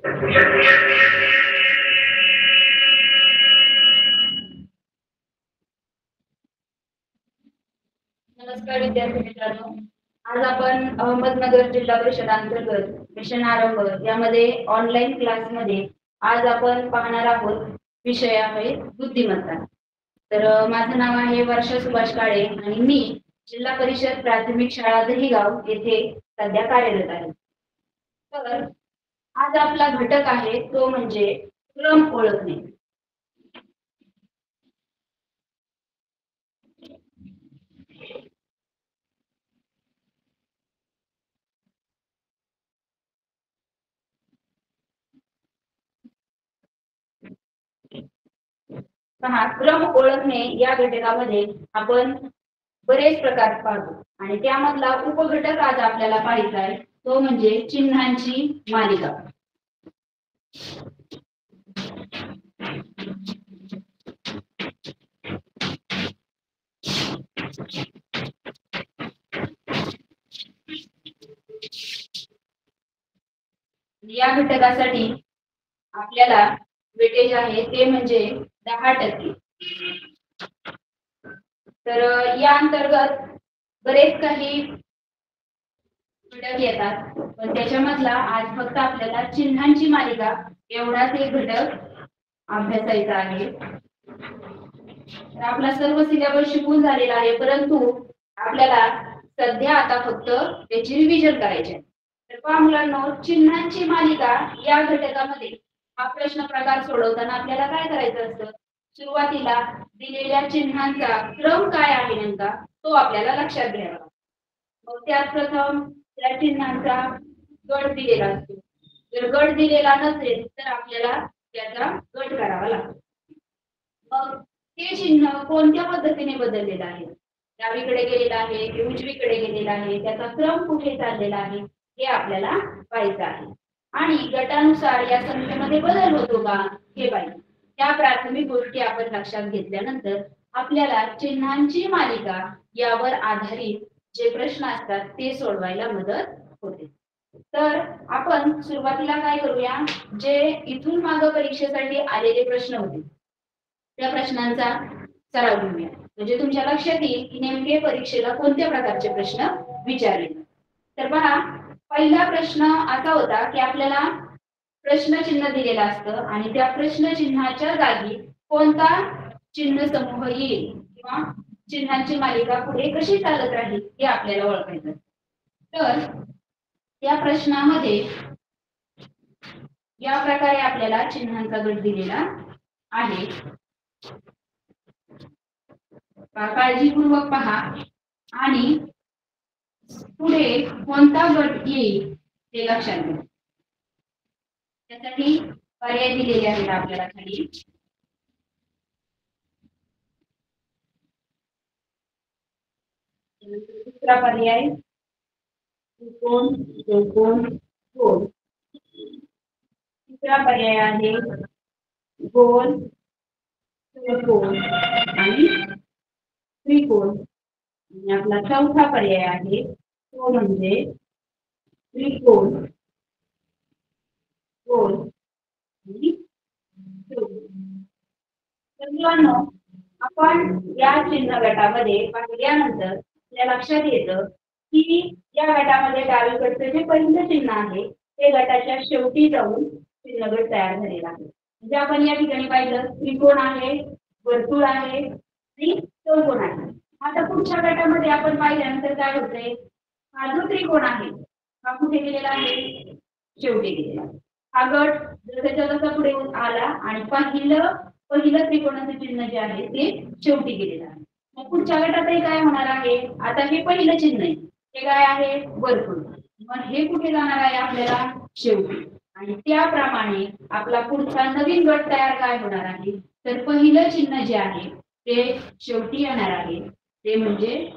नमस्कार विद्यार्थी मित्रांनो, आज आपण अहमदनगर जिल्हा परिषद अंतर्गत मिशन आरंभ यामध्ये ऑनलाईन क्लासमध्ये आज आपण पाहणार आहोत विषय आहे बुद्धिमत्ता। तर माझं नाव आहे वर्षा सुभाष काळे आणि मी जिल्हा परिषद प्राथमिक शाळा दहिगाव येथे सध्या कार्यरत आहे। तर आज आपला घटक आहे तो म्हणजे क्रम ओळखणे। पहा, क्रम ओळखणे या घटकामध्ये आपण बरेच प्रकार पाहतो आणि त्यामधला उपघटक आज आपल्याला पाहायचा आहे तो म्हणजे चिन्हांची मालिका। या घटकासाठी आपल्याला वेटेज आहे ते म्हणजे 10%। तर या अंतर्गत बरेच काही घटक येतात, पण त्याच्यामधला आज फक्त आपल्याला चिन्हांची मालिका एवढाच एक घटक अभ्यासायचा आहे। तर आपला सर्व सिलेबस शिकून झालेला आहे, परंतु आपल्याला सध्या आता फक्त त्याची रिव्हिजन करायची आहे। तर पहा मुलांनो, चिन्हांची मालिका या घटकामध्ये हा प्रश्न प्रकार सोडवताना आपल्याला काय करायचं असतं, सुरुवातीला दिलेल्या चिन्हांचा क्रम काय आहे नेमका तो आपल्याला लक्षात घ्यावा। मग त्यात प्रथम त्या चिन्हांचा गट दिलेला असतो। जर गट दिलेला नसेल तर आपल्याला त्याचा गट करावा लागतो। मग ते चिन्ह कोणत्या पद्धतीने बदललेलं आहे, डावीकडे गेलेलं आहे की उजवीकडे गेलेलं आहे, त्याचा क्रम कुठे चाललेला आहे हे आपल्याला पाहायचं आहे। आणि गटानुसार या संख्येमध्ये बदल होतो का हे पाहिजे। त्या प्राथमिक गोष्टी आपण लक्षात घेतल्यानंतर आपल्याला चिन्हांची मालिका यावर आधारित जे प्रश्न असतात ते सोडवायला मदत होते। तर आपण सुरुवातीला काय करूया, जे इथून मागे परीक्षेसाठी आलेले प्रश्न होते त्या प्रश्नांचा सराव घेऊया, म्हणजे तुमच्या लक्षात येईल की नेमके परीक्षेला कोणत्या प्रकारचे प्रश्न विचारले। तर पहा, पहिला प्रश्न असा होता की आपल्याला प्रश्नचिन्ह दिलेलं असतं आणि त्या प्रश्नचिन्हाच्या जागी कोणता चिन्ह समूह येईल किंवा चिन्हांची मालिका पुढे कशी चालत राहील हे आपल्याला ओळखायचं। तर या प्रश्नामध्ये या प्रकारे आपल्याला चिन्हांचा गट दिलेला आहे। काळजीपूर्वक पहा आणि पुढे कोणता गट येईल ते लक्षात घ्या। त्यासाठी पर्याय दिलेले आहेत आपल्याला खाली। दुसरा पर्याय त्रिकोण, चौकोन, गोल। तिसरा पर्याय आहे गोल, चौकोन आणि त्रिकोण। आणि आपला चौथा पर्याय आहे तो म्हणजे त्रिकोण, गोल आणि चौकोन। तर मुलांनो, आपण या चिन्ह गटामध्ये पाहिल्यानंतर आपल्या लक्षात येतं की या गटामध्ये डावीकडचे जे पहिलं चिन्ह आहे ते गटाच्या शेवटी जाऊन चिन्हगट तयार झालेला आहे। म्हणजे आपण या ठिकाणी पाहिलं त्रिकोण आहे, वर्तुळ आहे आणि चौकोन आहे। आता पुढच्या गटामध्ये आपण पाहिल्यानंतर काय होतंय, हा जो त्रिकोण आहे हा कुठे गेलेला आहे, शेवटी गेलेला आहे। हा गट जसं जसं पुढे आला आणि पहिलं त्रिकोणाचे चिन्ह जे आहे ते शेवटी गेलेलं आहे। मग पुढच्या गटातही काय होणार आहे, आता हे पहिलं चिन्ह आहे ते काय आहे, वर्तुळ, मग हे कुठे जाणार आहे आपल्याला शेवटी। आणि त्याप्रमाणे आपला पुढचा नवीन गट तयार काय होणार आहे, तर पहिलं चिन्ह जे आहे ते शेवटी येणार आहे, ते म्हणजे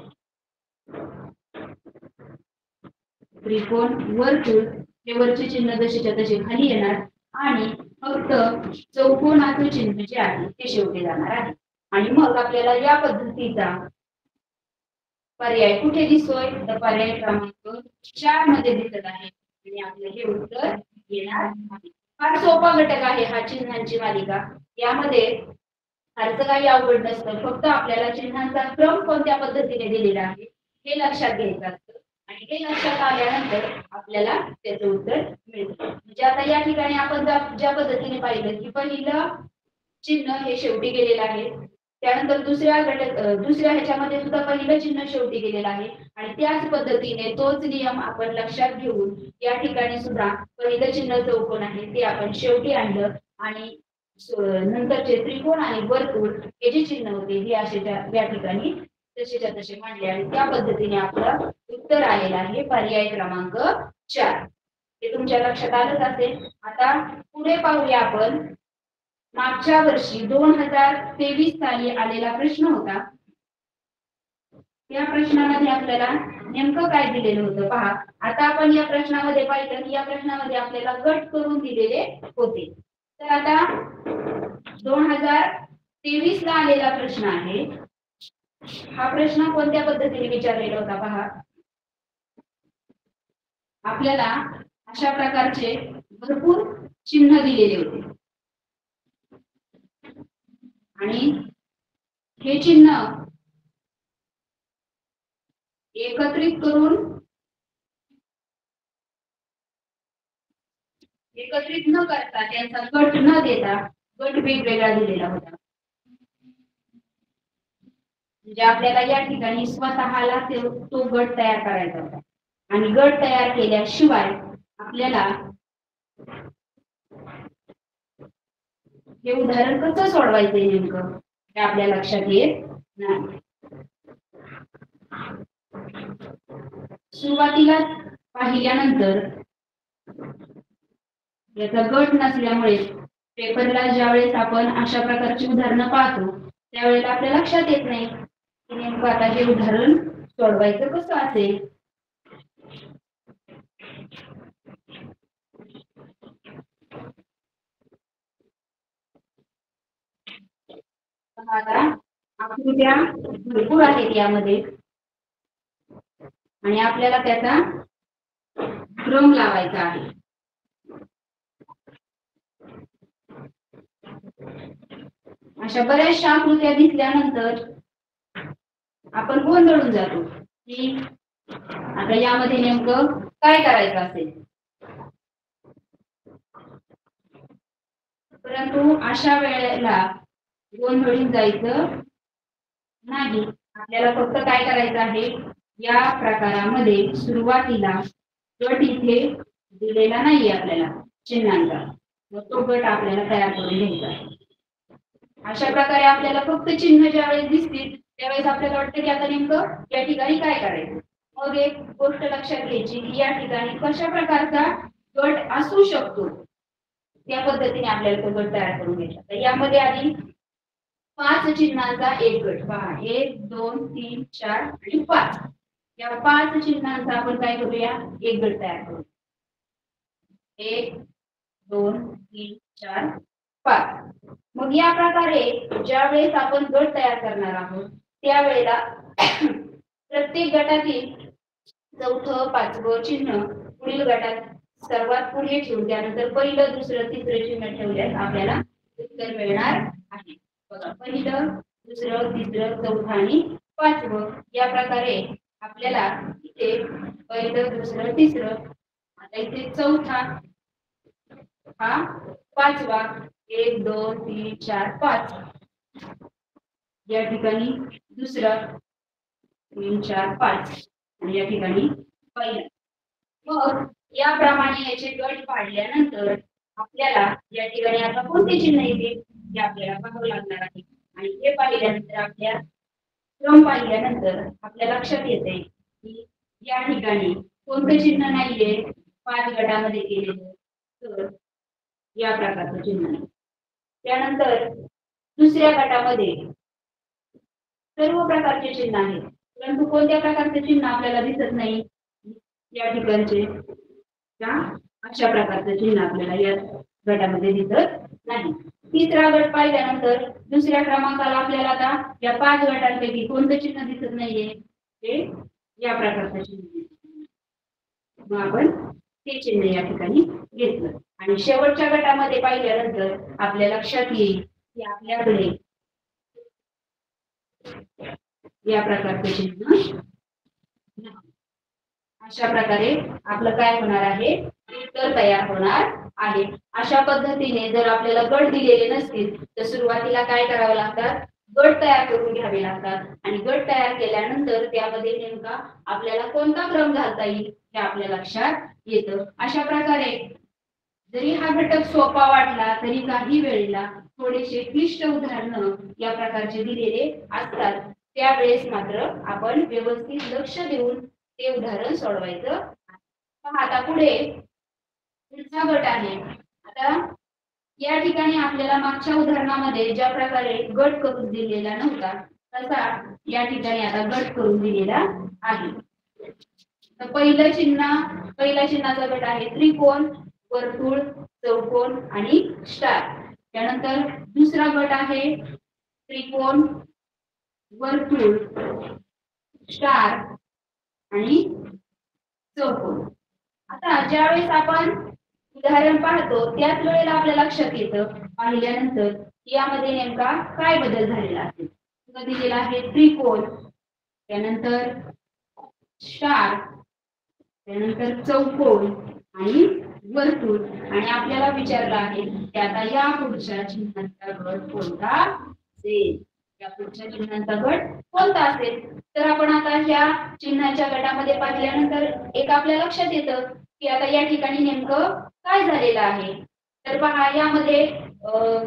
त्रिकोण, वर्तुळ हे वरचे चिन्ह जसेच्या तसे खाली येणार आणि फक्त चौकोनाचे चिन्ह जे आहे ते शेवटी जाणार आहे। आणि मग आपल्याला या पद्धतीचा पर्याय कुठे दिसतोय, तर पर्याय क्रमांक 4 मध्ये दिसत आहे आणि आपलं हे उत्तर येणार आहे। फार सोपा घटक आहे हा चिन्हांची मालिका. यामध्ये फारसं काही अवघड नसतं, फक्त आपल्याला चिन्हांचा क्रम कोणत्या पद्धतीने दिलेला आहे हे लक्षात घ्यायचं असतं आणि हे लक्षात आल्यानंतर आपल्याला त्याचं उत्तर मिळतं. म्हणजे आता या ठिकाणी आपण ज्या पद्धतीने पाहिलं की पहिलं चिन्ह हे शेवटी गेलेलं आहे, त्यानंतर दुसऱ्या ह्याच्यामध्ये सुद्धा पहिलं चिन्ह शेवटी गेलेलं आहे आणि त्याच पद्धतीने तोच नियम आपण लक्षात घेऊन या ठिकाणी सुद्धा पहिलं चिन्ह चौकोन आहे ते आपण शेवटी आणलं आणि नंतरचे त्रिकोण आणि वर्तुळ हे जे चिन्ह होते हे असे या ठिकाणी तसेच्या तसे मांडले आणि त्या पद्धतीने आपलं उत्तर आलेलं आहे पर्याय क्रमांक 4. हे तुमच्या लक्षात आलंच असेल. आता पुढे पाहूया आपण. मागच्या वर्षी 2023 साली आलेला प्रश्न होता. या प्रश्नामध्ये आपल्याला नेमकं काय दिलेलं होतं पहा. आता आपण या प्रश्नामध्ये पाहिलं की या प्रश्नामध्ये आपल्याला गट करून दिलेले होते. तर आता 2023 ला आलेला प्रश्न आहे. हा प्रश्न कोणत्या पद्धतीने विचारलेला होता पहा. आपल्याला अशा प्रकारचे भरपूर चिन्ह दिलेले होते आणि हे चिन्ह एकत्रित न करता त्यांचा गट न देता गट वेगवेगळा दिलेला होता. म्हणजे आपल्याला या ठिकाणी स्वतःला तो गट तयार करायचा होता आणि गट तयार केल्याशिवाय आपल्याला हे उदाहरण कसं सोडवायचंय नेमकं हे आपल्या लक्षात येत नाही. सुरुवातीला पाहिल्यानंतर याचा गट नसल्यामुळे पेपरला ज्यावेळेस आपण अशा प्रकारची उदाहरणं पाहतो त्यावेळेला आपल्या लक्षात येत नाही की नेमकं आता हे उदाहरण सोडवायचं कसं असेल. आता आकृत्या भरपूर आहेत यामध्ये आणि आपल्याला त्याचा क्रम लावायचा आहे. अशा बऱ्याचशा आकृत्या दिसल्यानंतर आपण गोंधळून जातो की आता यामध्ये नेमकं काय करायचं असेल. परंतु अशा वेळेला गोंधळून जायचं नाही. आपल्याला फक्त काय करायचं आहे, या प्रकारामध्ये सुरुवातीला गट इथे दिलेला नाहीये आपल्याला चिन्हांचा, मग तो गट आपल्याला तयार करून घ्यायचा आहे. अशा प्रकारे आपल्याला फक्त चिन्ह ज्यावेळेस दिसतील त्यावेळेस आपल्याला वाटतं की आता नेमकं या ठिकाणी काय करायचं. मग एक गोष्ट लक्षात घ्यायची की या ठिकाणी कशा प्रकारचा गट असू शकतो त्या पद्धतीने आपल्याला तो गट तयार करून घ्यायचा. तर यामध्ये आधी 5 चिन्हांचा एक गट पहा. 1 2 3 4 आणि 5 या 5 चिन्हांचा आपण काय करूया, एक गट तयार करू. 1 2 3 4 5. मग या प्रकारे ज्या वेळेस आपण गट तयार करणार आहोत त्यावेळेला प्रत्येक गटातील चौथं पाचवं चिन्ह पुढील गटात सर्वात पुढे ठेवून त्यानंतर पहिलं दुसरं तिसरं चिन्ह ठेवल्यास आपल्याला उत्तर मिळणार आहे. बघा, पहिलं दुसरं तिसरं चौथं आणि पाचवं या प्रकारे आपल्याला इथे पहिलं दुसरं तिसरं, आता इथे चौथा हा पाचवा 1 2 3 4 5 या ठिकाणी दुसरा 3 4 5 आणि या ठिकाणी पहिला. मग याप्रमाणे याचे गट पाडल्यानंतर आपल्याला या ठिकाणी आता कोणते चिन्ह येते हे आपल्याला पाहावं लागणार आहे आणि हे पाहिल्यानंतर आपल्या क्रम पाहिल्यानंतर आपल्या लक्षात येते की या ठिकाणी कोणते चिन्ह नाहीये 5 गटामध्ये केलेलं, तर या प्रकारचं चिन्ह नाही. त्यानंतर दुसऱ्या गटामध्ये सर्व प्रकारचे चिन्ह आहेत परंतु कोणत्या प्रकारचे चिन्ह आपल्याला दिसत नाही या ठिकाणचे. अशा प्रकारचं चिन्ह आपल्याला या गटामध्ये दिसत नाही. तिसरा गट पाहिल्यानंतर दुसऱ्या क्रमांकाला आपल्याला आता या 5 गटांपैकी कोणतं चिन्ह दिसत नाहीये, हे या प्रकारचं चिन्ह दिसत. मग आपण ते चिन्ह या ठिकाणी घेतलं. आणि शेवटच्या गटामध्ये पाहिल्यानंतर आपल्या लक्षात येईल की आपल्याकडे या प्रकारचे चिन्ह अशा प्रकारे आपलं काय होणार आहे, उत्तर तयार होणार आहे. अशा पद्धतीने जर आपल्याला गट दिलेले नसतील तर सुरुवातीला काय करावं लागतात, गट तयार करून घ्यावे लागतात. आणि गट तयार केल्यानंतर त्यामध्ये नेमका आपल्याला कोणता क्रम घालता येईल हे आपल्या लक्षात येतं. अशा प्रकारे जरी हा घटक सोपा वाटला तरी काही वेळेला थोडेसे क्लिष्ट उदाहरणं या प्रकारचे दिलेले असतात. त्यावेळेस मात्र आपण व्यवस्थित लक्ष देऊन ते उदाहरण सोडवायचं. आता पुढचा गट आहे. आता या ठिकाणी आपल्याला मागच्या उदाहरणामध्ये ज्या प्रकारे गट करून दिलेला नव्हता तसा या ठिकाणी आता गट करून दिलेला आहे. तर पहिल्या चिन्हाचा गट आहे त्रिकोण, वर्तुळ, चौकोन आणि स्टार. त्यानंतर दुसरा गट आहे त्रिकोण, वर्तुळ, स्टार आणि चौकोन. आता ज्यावेळेस आपण उदाहरण पाहतो त्याच वेळेला आपल्या लक्षात येतं पाहिल्यानंतर यामध्ये नेमका काय बदल झालेला असेल. दिलेला आहे त्रिकोण, त्यानंतर स्टार, त्यानंतर चौकोन आणि वर्तुळ. आणि आपल्याला विचारलं आहे की आता या पुढच्या चिन्हांचा गट कोणता असेल, या पुढच्या चिन्हांचा गट कोणता असेल. तर आपण आता या चिन्हाच्या गटामध्ये पाहिल्यानंतर एक आपल्या लक्षात येतं की आता या ठिकाणी नेमकं काय झालेलं आहे. तर पहा यामध्ये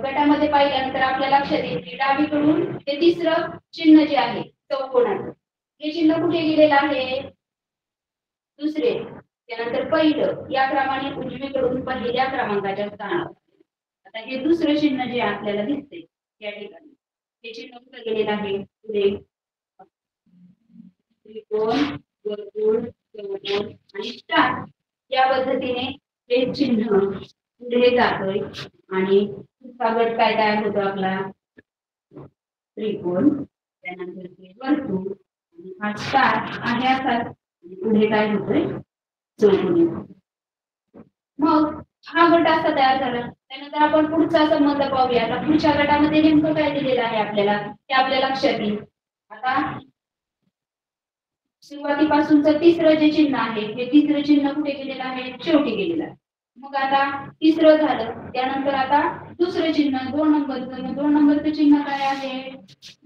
गटामध्ये पाहिल्यानंतर आपल्या लक्षात येईल की डावीकडून हे तिसरं चिन्ह जे आहे चौकोनाचं हे चिन्ह कुठे गेलेलं आहे, दुसरे, त्यानंतर पहिलं, या क्रमाने उजवीकडून पहिल्या क्रमांकाच्या स्थानावर. आता हे दुसरं चिन्ह जे आपल्याला दिसते या ठिकाणी हे चिन्ह कुठे गेलेलं आहे, पुढे त्रिकोण, वर्तुळ, चौकोन आणि स्टार. या पद्धतीने हे चिन्ह पुढे जातोय आणि पुढचा गट काय तयार होतो आपला, त्रिकोण, त्यानंतर वर्तुळ आणि हा स्टार आहे असाच. पुढे काय होतोय, चौकोन. मग हा गट असा तयार झाला. त्यानंतर आपण पुढचा संबंध पाहूया. आता पुढच्या गटामध्ये नेमकं काय दिलेलं आहे आपल्याला ते आपल्या लक्षात येईल. आता सुरुवातीपासूनचं तिसरं जे चिन्ह आहे हे तिसरं चिन्ह कुठे गेलेलं आहे, शेवटी गेलेलं आहे. मग आता तिसरं झालं, त्यानंतर आता दुसरं चिन्ह 2 नंबरचं, 2 नंबरचं चिन्ह काय आहे,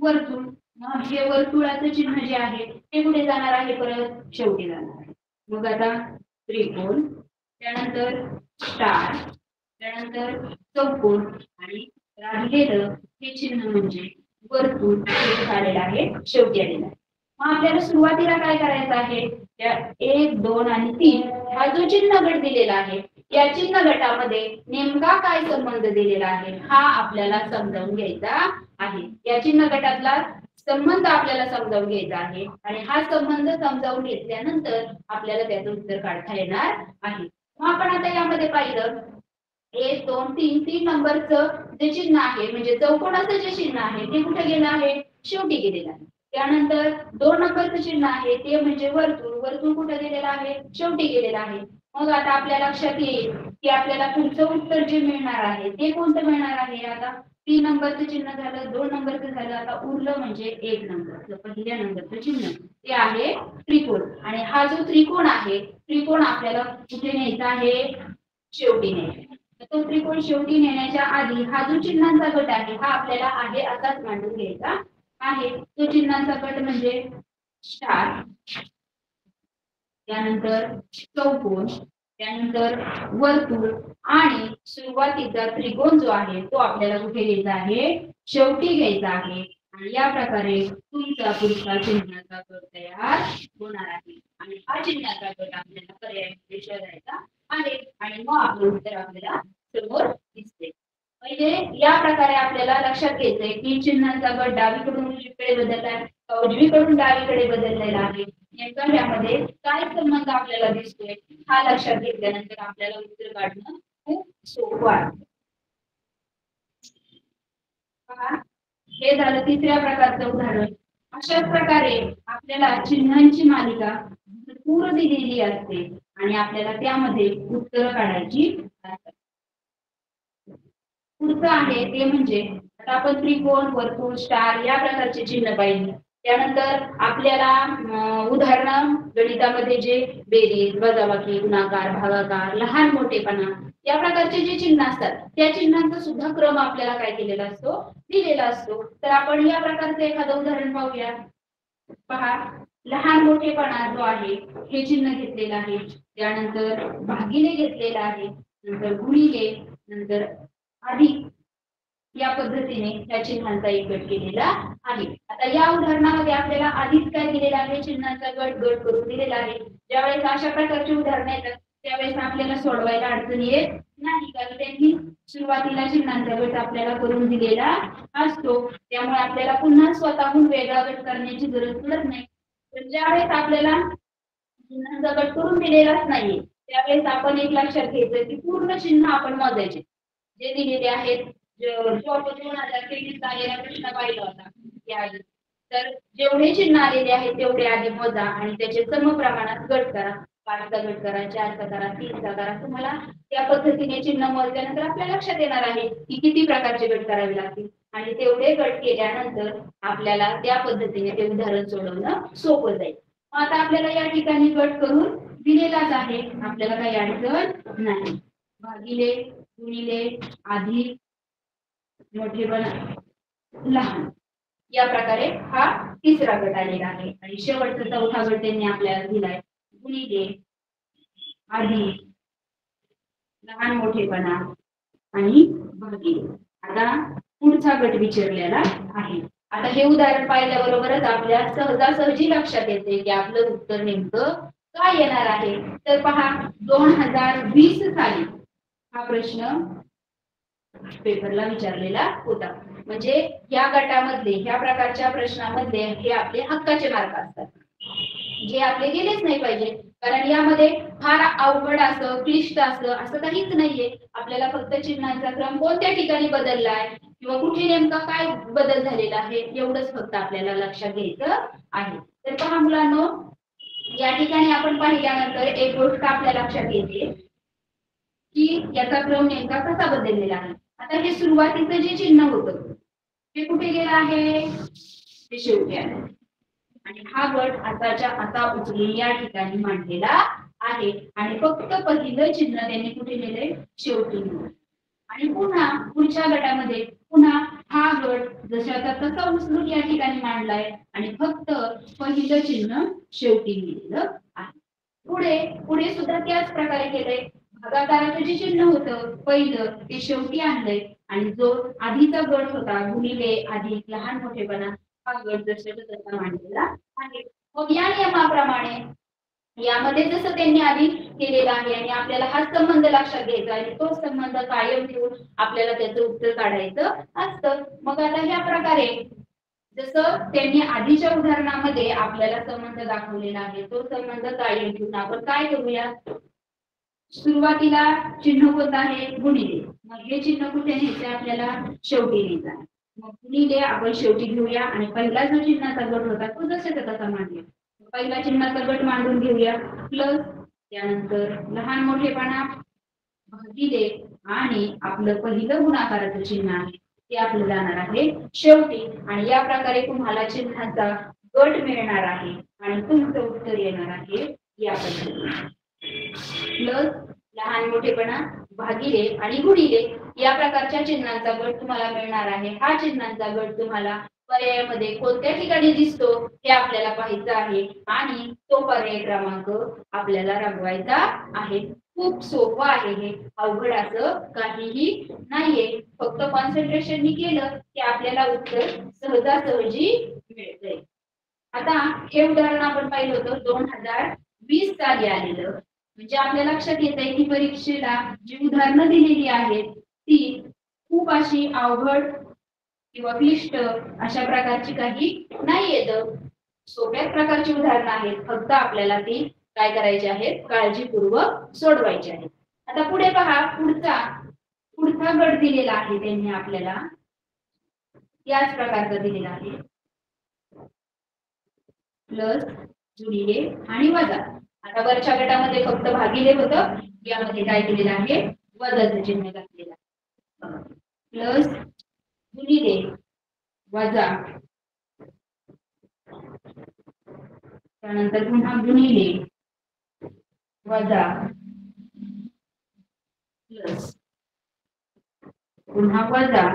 वर्तुळ. मग हे वर्तुळाचं चिन्ह जे आहे ते कुठे जाणार आहे, परत शेवटी जाणार आहे. मग आता त्रिकोण, त्यानंतर स्टार, त्यानंतर चौकोन आणि राहिलेलं हे चिन्ह म्हणजे वर्तुळ झालेलं आहे, शेवटी आलेलं आहे. मग आपल्याला सुरुवातीला काय करायचं आहे, 1, 2 आणि 3 हा जो चिन्ह गट दिलेला आहे या चिन्ह गटामध्ये नेमका काय संबंध दिलेला आहे हा आपल्याला समजावून घ्यायचा आहे. या चिन्ह गटातला संबंध आपल्याला समजावून घ्यायचा आहे आणि हा संबंध समजावून घेतल्यानंतर आपल्याला त्याचं उत्तर काढता येणार आहे. मग आपण आता यामध्ये पाहिलं 1, 2, 3 3 नंबरचं जे चिन्ह आहे म्हणजे चौकोनाचं जे चिन्ह आहे ते कुठे गेलं आहे, शेवटी गेलेलं आहे. त्यानंतर 2 नंबरचं चिन्ह आहे ते म्हणजे वर्तुळ, वर्तुळ कुठे गेलेलं आहे, शेवटी गेलेलं आहे. मग आता आपल्या लक्षात येईल की आपल्याला पुढचं उत्तर जे मिळणार आहे ते कोणतं मिळणार आहे. आता 3 नंबरचं चिन्ह झालं, 2 नंबरचं झालं, आता उरलं म्हणजे 1 नंबरचं पहिल्या नंबरचं चिन्ह ते आहे त्रिकोण. आणि हा जो त्रिकोण आहे त्रिकोण आपल्याला कुठे न्यायचा आहे, शेवटी न्यायचा. तो त्रिकोण शेवटी नेण्याच्या आधी हा जो चिन्हांचा गट आहे हा आपल्याला आहे असाच मांडून घ्यायचा आहे. तो चिन्हांचा गट म्हणजे स्टार, त्यानंतर चौकोन, त्यानंतर वर्तुळ आणि सुरुवातीचा त्रिकोण जो आहे तो आपल्याला कुठे घ्यायचा आहे, शेवटी घ्यायचा आहे. आणि या प्रकारे तुमचा पुढचा चिन्हाचा गट तयार होणार आहे. आणि हा चिन्हाचा गट आपल्याला पर्यायामध्ये शोधायचा आहे आणि मग आपलं उत्तर आपल्याला समोर दिसते. म्हणजे या प्रकारे आपल्याला लक्षात घ्यायचंय की चिन्हांचा गट डावीकडून उजवीकडे बदललाय, उजवीकडून डावीकडे बदललेला आहे. नेमका यामध्ये काय संबंध आपल्याला दिसतोय हा लक्षात घेतल्यानंतर आपल्याला उत्तर काढणं खूप सोपं आहे. हे झालं तिसऱ्या प्रकारचं उदाहरण. अशाच प्रकारे आपल्याला चिन्हांची मालिका भरपूर दिलेली असते आणि आपल्याला त्यामध्ये उत्तरं काढायची असतात. पुढचं आहे ते म्हणजे आता आपण त्रिकोण वर्तुळ स्टार या प्रकारचे चिन्ह पाहिजे. त्यानंतर आपल्याला उदाहरण गणितामध्ये जे बेरीज वजाबाकी गुणाकार भागाकार लहान मोठेपणा या प्रकारचे जे चिन्ह असतात त्या चिन्हांचा सुद्धा क्रम आपल्याला काय केलेला असतो दिलेला असतो. तर आपण या प्रकारचे एखादं उदाहरण पाहूया. पहा, लहान मोठेपणा जो आहे हे चिन्ह घेतलेलं आहे, त्यानंतर भागिले घेतलेला आहे, नंतर गुणिले, नंतर अधिक या पद्धतीने या चिन्हांचा एक गट केलेला आहे. आता या उदाहरणामध्ये आपल्याला आधीच काय दिलेला आहे चिन्हांचा गट गट करून दिलेला आहे. ज्यावेळेस अशा प्रकारची उदाहरणं येतात त्यावेळेस आपल्याला सोडवायला अडचण येत नाही, कारण त्यांनी सुरुवातीला चिन्हांचा गट आपल्याला करून दिलेला असतो. त्यामुळे आपल्याला पुन्हा स्वतःहून वेगळा गट करण्याची गरज पडत नाही. पण ज्यावेळेस आपल्याला चिन्हांचा गट करून दिलेलाच नाहीये त्यावेळेस आपण एक लक्षात घ्यायचं की पूर्ण चिन्ह आपण मोजायचे जे दिलेले आहेत. जो आपण 2023 आलेला प्रश्न पाहिला होता त्याआधी, तर जेवढे चिन्ह आलेले आहेत तेवढे आधी मोजा आणि त्याचे समप्रमाणात गट करा. 5चा गट करा, 4चा करा, 3चा करा. तुम्हाला त्या पद्धतीने चिन्ह मोजल्यानंतर आपल्या लक्षात येणार आहे की किती प्रकारचे गट करावे लागतील आणि तेवढे गट केल्यानंतर आपल्याला त्या पद्धतीने ते उदाहरण सोडवणं सोपं जाईल. आता आपल्याला या ठिकाणी गट करून दिलेलाच आहे, आपल्याला काही अडचण नाही. भागिले गुणिले अधिक मोठेपणा लहान या प्रकारे हा तिसरा गट आलेला आहे आणि शेवटचा चौथा गट त्यांनी आपल्याला दिलाय गुणिले अधिक लहान मोठेपणा आणि भागिले. आता पुढचा गट विचारलेला आहे. आता हे उदाहरण पाहिल्याबरोबरच आपल्या सहजासहजी लक्षात येते की आपलं उत्तर नेमकं काय येणार आहे. तर पहा, 2020 साली हा प्रश्न पेपरला विचारलेला होता. म्हणजे या गटामधले ह्या प्रकारच्या प्रश्नामध्ये हे आपले हक्काचे मार्क असतात जे आपले गेलेच नाही पाहिजे, कारण यामध्ये फार अवघड असं क्लिष्ट असं काहीच नाहीये. आपल्याला फक्त चिन्हांचा क्रम कोणत्या ठिकाणी बदललाय किंवा कुठे नेमका काय बदल झालेला आहे एवढंच फक्त आपल्याला लक्षात घ्यायचं आहे. तर पहा मुलांनो, या ठिकाणी आपण पाहिल्यानंतर एक गोष्ट आपल्या लक्षात येते की याचा क्रम नेमका कसा बदललेला आहे. आता हे सुरुवातीचं जे चिन्ह होतं ते कुठे गेलं आहे, ते शेवटी आलं आणि हा गट आताच्या आता उचलून या ठिकाणी मांडलेला आहे आणि फक्त पहिलं चिन्ह त्यांनी कुठे नेले शेवटी नेले आणि पुन्हा पुढच्या गटामध्ये पुन्हा हा गट जशाचा तसा उचलून या ठिकाणी मांडलाय आणि फक्त पहिलं चिन्ह शेवटी नेलेलं आहे. पुढे पुढे सुद्धा त्याच प्रकारे केलंय. भागाकाराचं जे चिन्ह होतं पहिलं ते शेवटी आणलंय आणि जो आधीचा गट होता गुणिले अधिक लहान मोठेपणा हा गट जशाचा तसा मांडलेला आहे. मग या नियमाप्रमाणे यामध्ये जसं त्यांनी आधी केलेला आहे आणि आपल्याला हा संबंध लक्षात घ्यायचा आणि तो संबंध कायम ठेवून आपल्याला त्याचं उत्तर काढायचं असतं. मग आता ह्या प्रकारे जसं त्यांनी आधीच्या उदाहरणामध्ये आपल्याला संबंध दाखवलेला आहे तो संबंध कायम ठेवून आपण काय करूया, सुरुवातीला चिन्ह कोणतं आहे गुणिले, मग हे चिन्ह कुठे न्यायचं आपल्याला शेवटी न्यायचं आहे. मग गुणिले आपण शेवटी घेऊया आणि पहिला जो चिन्हाचा गट होता तो जसाचा तसा मांडूया. पहिला चिन्हाचा गट मांडून घेऊया प्लस त्यानंतर लहान मोठेपणा भागिले आणि आपलं पहिलं गुणाकाराचं चिन्ह आहे ते आपलं जाणार आहे शेवटी आणि या प्रकारे तुम्हाला चिन्हाचा गट मिळणार आहे आणि तुमचं उत्तर येणार आहे या पद्धतीने. प्लस लहान मोठेपणा भागिले आणि गुणिले या प्रकारच्या चिन्हांचा गट तुम्हाला मिळणार आहे. हा चिन्हांचा गट तुम्हाला पर्यायामध्ये कोणत्या ठिकाणी दिसतो हे आपल्याला पाहायचं आहे आणि तो पर्याय क्रमांक आपल्याला रंगवायचा आहे. खूप सोपं आहे हे, अवघड असं काहीही नाहीये. फक्त कॉन्सन्ट्रेशननी केलं की आपल्याला उत्तर सहजासहजी मिळते. आता हे उदाहरण आपण पाहिलं होतं 2020 साली आलेलं, म्हणजे आपल्या लक्षात येत आहे की परीक्षेला जी उदाहरणं दिलेली आहेत ती खूप अशी अवघड किंवा क्लिष्ट अशा प्रकारची काही नाही येत, सोप्याच प्रकारची उदाहरणं आहेत. फक्त आपल्याला ती काय करायची आहेत, काळजीपूर्वक सोडवायची आहेत. आता पुढे पहा, पुढचा गट दिलेला आहे त्यांनी आपल्याला याच प्रकारचा दिलेला आहे प्लस गुणिले आणि वजा. आता वरच्या गटामध्ये फक्त भागिले होतं, यामध्ये काय केलेलं आहे, वजाचं चिन्ह घातलेलं आहे. प्लस गुणिले वजा, त्यानंतर पुन्हा गुणिले वजा प्लस पुन्हा वजा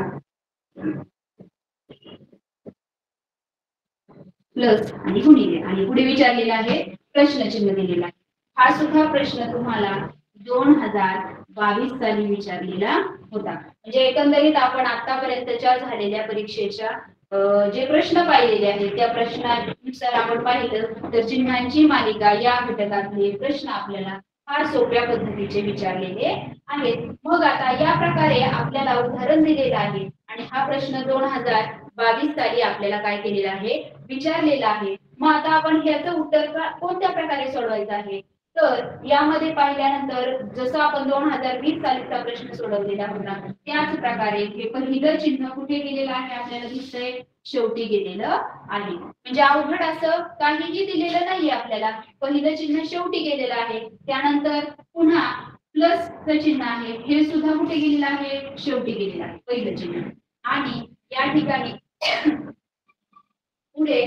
प्लस आणि गुणिले, आणि पुढे विचारलेला आहे प्रश्नचिन्ह दिलेला आहे. हा सुद्धा प्रश्न तुम्हाला 2022 साली विचारलेला होता. म्हणजे एकंदरीत आपण आतापर्यंतच्या झालेल्या परीक्षेच्या जे प्रश्न पाहिलेले आहेत त्या प्रश्नानुसार आपण पाहिलं तर चिन्हांची मालिका या घटकातले प्रश्न आपल्याला फार सोप्या पद्धतीचे विचारलेले आहेत. मग आता या प्रकारे आपल्याला उदाहरण दिलेलं आहे आणि हा प्रश्न 2022 साली आपल्याला काय केलेला आहे, विचारलेला आहे. मग आता आपण ह्याचं उत्तर कोणत्या प्रकारे सोडवायचं आहे, तर यामध्ये पाहिल्यानंतर जसं आपण 2020 सालीचा प्रश्न सोडवलेला होता त्याच प्रकारे हे पहिलं चिन्ह कुठे गेलेलं आहे आपल्याला दिसतंय, शेवटी गेलेलं आहे. म्हणजे अवघड असं काहीही दिलेलं नाहीये आपल्याला, पहिलं चिन्ह शेवटी गेलेलं आहे. त्यानंतर पुन्हा प्लसचं चिन्ह आहे, हे सुद्धा कुठे गेलेलं आहे, शेवटी गेलेलं आहे पहिलं चिन्ह. आणि या ठिकाणी पुढे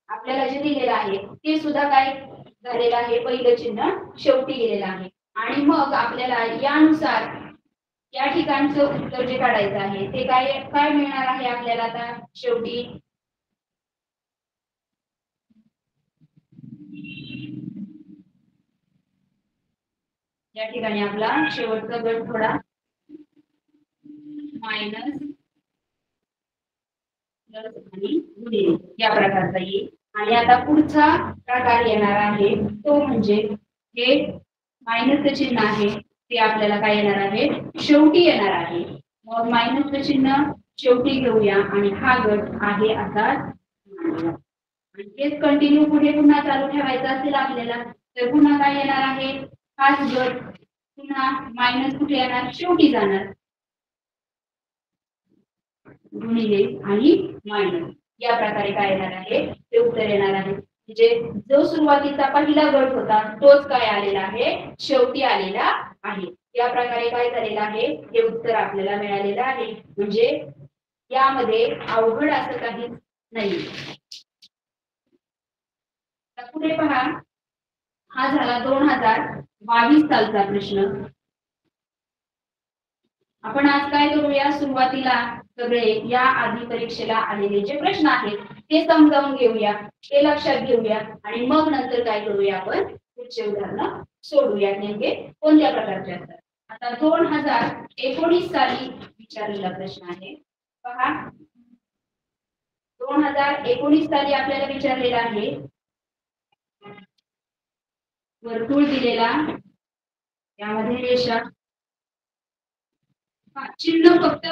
आपल्याला जे दिलेलं आहे ते सुद्धा काय झालेलं आहे, पहिलं चिन्ह शेवटी गेलेलं आहे. आणि मग आपल्याला यानुसार या ठिकाणचं उत्तर जे काढायचं आहे ते काय काय मिळणार आहे आपल्याला आता शेवटी, या ठिकाणी आपला शेवटचा गट थोडा मायनस प्लस आणि गुणिले या प्रकारचा येईल. आणि आता पुढचा प्रकार येणार आहे तो म्हणजे हे मायनसचं चिन्ह आहे ते आपल्याला काय येणार आहे, शेवटी येणार आहे. मग मायनसचं चिन्ह शेवटी घेऊया आणि हा गट आहे असाच, आणि तेच कंटिन्यू पुढे पुन्हा चालू ठेवायचं असेल आपल्याला तर पुन्हा काय येणार आहे, हाच गट पुन्हा मायनस कुठे येणार, शेवटी जाणार, गुणिले आणि मायनस या प्रकारे काय येणार आहे, ते उत्तर येणार आहे. म्हणजे जो सुरुवातीचा पहिला गट होता तोच काय आलेला आहे, शेवटी आलेला आहे. या प्रकारे काय झालेलं आहे, हे उत्तर आपल्याला मिळालेलं आहे. म्हणजे यामध्ये अवघड असं काही नाही. पुढे पहा, हा झाला 2022 सालचा प्रश्न. आपण आज काय करूया, सुरुवातीला सगळे या आधी परीक्षेला आलेले जे प्रश्न आहेत ते समजावून घेऊया, ते लक्षात घेऊया आणि मग नंतर काय करूया, आपण पुढचे उदाहरण सोडूया नेमके कोणत्या प्रकारचे असतात. आता 2019 साली विचारलेला प्रश्न आहे पहा. 2019 साली आपल्याला विचारलेला आहे, वर्तुळ दिलेला, यामध्ये रेषा, चिन्ह फक्त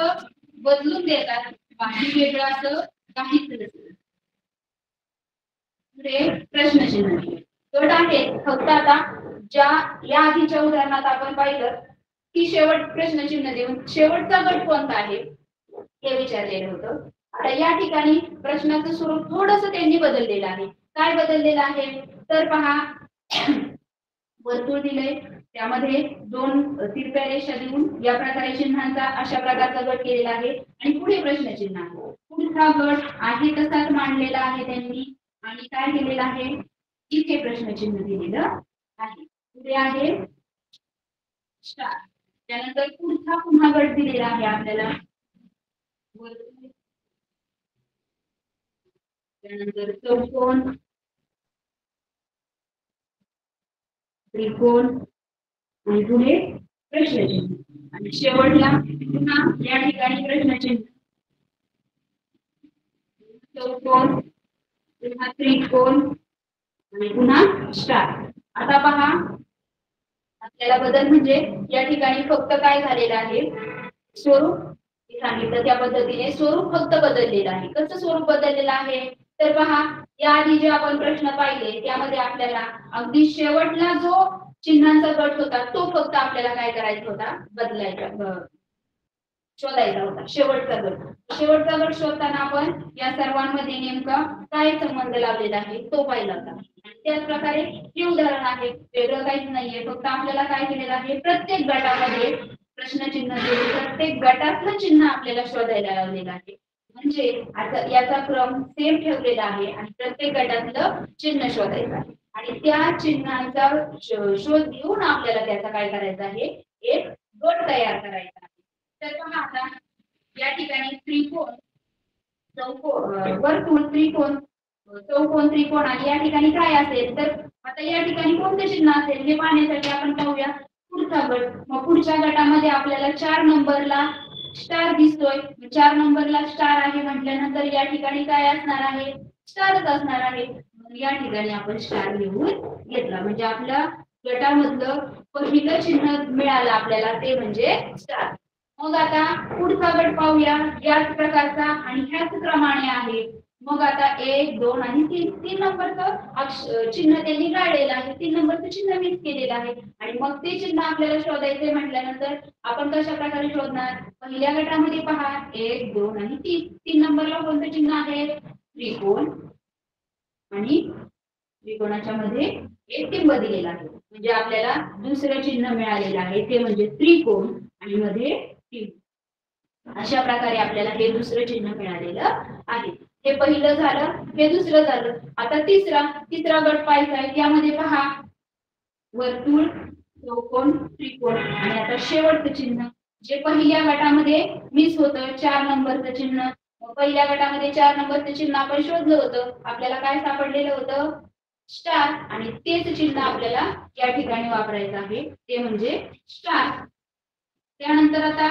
बदलून देतात, बाकी वेगळं असं काहीच नसतं. पुढे प्रश्नचिन्ह गट आहेत फक्त. आता ज्या या आधीच्या उदाहरणात आपण पाहिलं की शेवट प्रश्नचिन्ह देऊन शेवटचा गट कोणता आहे हे विचारलेलं होतं. आता या ठिकाणी प्रश्नाचं स्वरूप थोडंसं त्यांनी बदललेलं आहे. काय बदललेलं आहे तर पहा, वर्तुळ दिले त्यामध्ये 2 तिरप्या रेषा देऊन या प्रकारे चिन्हांचा अशा प्रकारचा गट केलेला आहे आणि पुढे प्रश्नचिन्ह आहे. पुढचा गट आहे तसाच मांडलेला आहे त्यांनी आणि काय केलेलं आहे, इथे प्रश्नचिन्ह दिलेलं आहे. पुढे आहे स्टार, त्यानंतर पुढचा पुन्हा गट दिलेला आहे आपल्याला, त्यानंतर चौकोन, त्रिकोण आणि पुढे प्रश्नचिन्ह आणि शेवटला पुन्हा या ठिकाणी प्रश्नचिन्ह, चौकोन, पुन्हा त्रिकोण आणि पुन्हा स्टार. आता पहा, आपल्याला बदल म्हणजे या ठिकाणी फक्त काय झालेलं आहे, स्वरूप सांगितलं त्या पद्धतीने स्वरूप फक्त बदललेलं आहे. कसं स्वरूप बदललेलं आहे तर पहा, या आधी जे आपण प्रश्न पाहिले त्यामध्ये आपल्याला अगदी शेवटला जो चिन्हांचा गट होता तो फक्त आपल्याला काय करायचा होता, बदलायचा, शोधायचा होता शेवटचा गट. शेवटचा गट शोधताना आपण या सर्वांमध्ये नेमका काय संबंध लावलेला आहे तो पाहिला होता. त्याच प्रकारे हे उदाहरण आहे, वेगळं काहीच नाहीये, फक्त आपल्याला काय केलेलं आहे, प्रत्येक गटामध्ये प्रश्नचिन्ह दिले, प्रत्येक गटातलं चिन्ह आपल्याला शोधायला लावलेलं आहे. म्हणजे आता याचा क्रम सेम ठेवलेला आहे आणि प्रत्येक गटातलं चिन्ह शोधायचं आहे आणि त्या चिन्हांचा शोध घेऊन आपल्याला त्याचा काय करायचा आहे, एक गट तयार करायचा आहे. तर पहा आता या ठिकाणी त्रिकोण, चौकोन, वर्तुळ, त्रिकोण, चौकोन, त्रिकोण आणि या ठिकाणी काय असेल, तर आता या ठिकाणी कोणते चिन्ह असेल हे पाहण्यासाठी आपण पाहूया पुढचा गट. मग पुढच्या गटामध्ये आपल्याला 4 नंबरला स्टार दिसतोय, 4 नंबरला स्टार आहे म्हटल्यानंतर या ठिकाणी काय असणार आहे, स्टारच असणार आहे. या ठिकाणी आपण स्टार लिहून घेतला म्हणजे आपल्या गटामधलं पहिलं चिन्ह मिळालं आपल्याला, ते म्हणजे स्टार. मग आता पुढचा गट पाहूया, याच प्रकारचा आणि ह्याच क्रमाने आहे. मग आता 1, 2 आणि 3 नंबरचं चिन्ह त्यांनी काढलेलं आहे, 3 नंबरचं चिन्ह मिस केलेलं आहे आणि मग ते चिन्ह आपल्याला शोधायचे म्हटल्यानंतर आपण कशा प्रकारे शोधणार, पहिल्या गटामध्ये पहा 1, 2 आणि 3 नंबरला कोणतं चिन्ह आहे, त्रिकोण आणि त्रिकोणाच्या मध्ये एक टिंब दिलेला आहे म्हणजे आपल्याला दुसरं चिन्ह मिळालेलं आहे, ते म्हणजे त्रिकोण आणि मध्ये टिंब. अशा प्रकारे आपल्याला हे दुसरं चिन्ह मिळालेलं आहे. हे पहिलं झालं, हे दुसरं झालं. आता तिसरा गट पाहायचा आहे, त्यामध्ये पहा वर्तुळ, चौकोन, त्रिकोण आणि आता शेवटचं चिन्ह जे पहिल्या गटामध्ये मिस होतं 4 नंबरचं चिन्ह. पहिल्या गटामध्ये 4 नंबरचं चिन्ह आपण शोधलं होतं, आपल्याला काय सापडलेलं होतं, स्टार, आणि तेच चिन्ह आपल्याला या ठिकाणी वापरायचं आहे, ते म्हणजे स्टार. त्यानंतर आता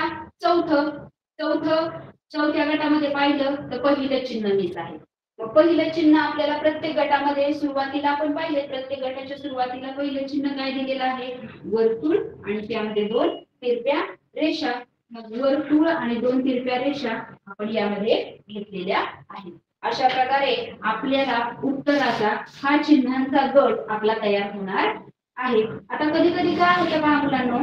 चौथ्या गटामध्ये पाहिलं तर पहिलं चिन्ह मिस आहे. पहिलं चिन्ह आपल्याला प्रत्येक गटामध्ये सुरुवातीला आपण पाहिले, प्रत्येक गटाच्या सुरुवातीला पहिलं चिन्ह काय दिलेलं आहे, वर्तुळ आणि त्यामध्ये 2 तिरप्या रेषा. मग वर्तुळ आणि 2 तिरप्या रेषा आपण यामध्ये घेतलेल्या आहेत. अशा प्रकारे आपल्याला उत्तराचा हा चिन्हांचा गट आपला तयार होणार आहे. आता कधी कधी काय होतं पहा मुलांनो,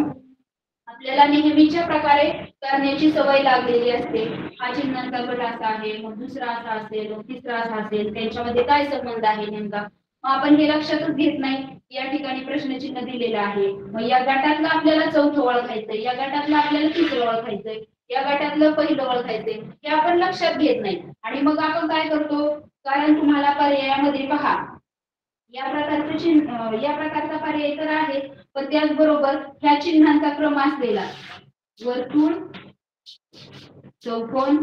आपल्याला नेहमीच्या प्रकारे करण्याची सवय लागलेली असते. हा चिन्हांचा गट असा आहे, मग दुसरा असा असेल, मग तिसरा असा असेल, त्यांच्यामध्ये काय संबंध आहे नेमका, मग आपण हे लक्षातच घेत नाही. या ठिकाणी प्रश्नचिन्ह दिलेलं आहे, मग या गटातलं आपल्याला चौथं ओळखायचंय, या गटातलं आपल्याला तिसरं ओळखायचंय, या गटातलं पहिलं ओळखायचंय, हे आपण लक्षात घेत नाही आणि मग आपण काय करतो, कारण तुम्हाला पर्यायामध्ये पहा या प्रकारचा पर्याय तर आहे, पण त्याचबरोबर ह्या चिन्हांचा क्रम असलेला वर्तुळ, चौकोन,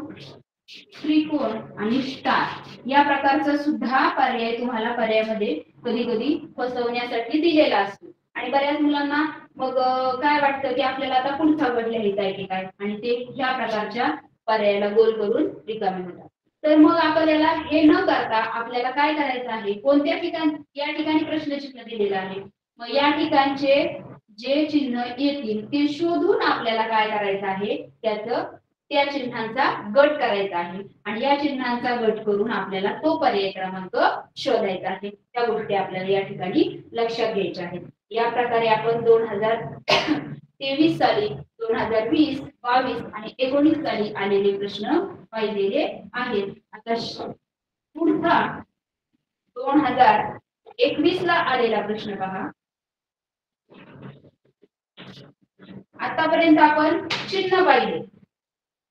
त्रिकोण आणि स्टार या प्रकारचा सुद्धा पर्याय तुम्हाला पर्यायामध्ये कधी कधी फसवण्यासाठी दिलेला असतो. आणि बऱ्याच मुलांना मग काय वाटतं की आपल्याला आता पुढचा गट लिहायचा आहे की काय, आणि ते ह्या प्रकारच्या पर्यायाला गोल करून रिकामे होतात. तर मग आपल्याला हे न करता आपल्याला काय करायचं आहे, कोणत्या ठिकाणी या ठिकाणी प्रश्नचिन्ह दिलेलं आहे, मग या ठिकाणचे जे चिन्ह येतील ते शोधून आपल्याला काय करायचं आहे, त्या चिन्हांचा गट करायचा आहे आणि या चिन्हांचा गट करून आपल्याला तो पर्याय क्रमांक शोधायचा आहे. त्या गोष्टी आपल्याला या ठिकाणी लक्षात घ्यायच्या आहेत. या प्रकारे आपण 2023 साली, 2020, 22 आणि 19 साली आलेले प्रश्न पाहिलेले आहेत. आता पुढचा 2021 ला आलेला प्रश्न पहा. आतापर्यंत आपण चिन्ह पाहिले,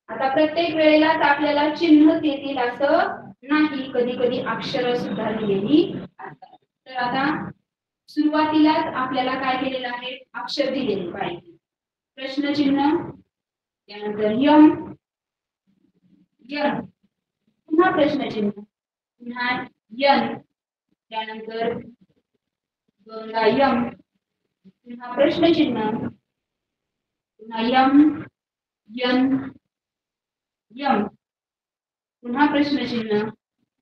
आता प्रत्येक वेळेलाच आपल्याला चिन्ह येतील असं नाही, कधी कधी अक्षर सुद्धा लिहिलेली असतात. तर आता सुरुवातीलाच आपल्याला काय केलेलं आहे, अक्षर दिलेले पाहिजे. प्रश्नचिन्ह, त्यानंतर यम, यन, पुन्हा प्रश्नचिन्ह, पुन्हा यन, त्यानंतर दोनदा यम, पुन्हा प्रश्नचिन्ह, पुन्हा यम, यन, यम, पुन्हा प्रश्नचिन्ह,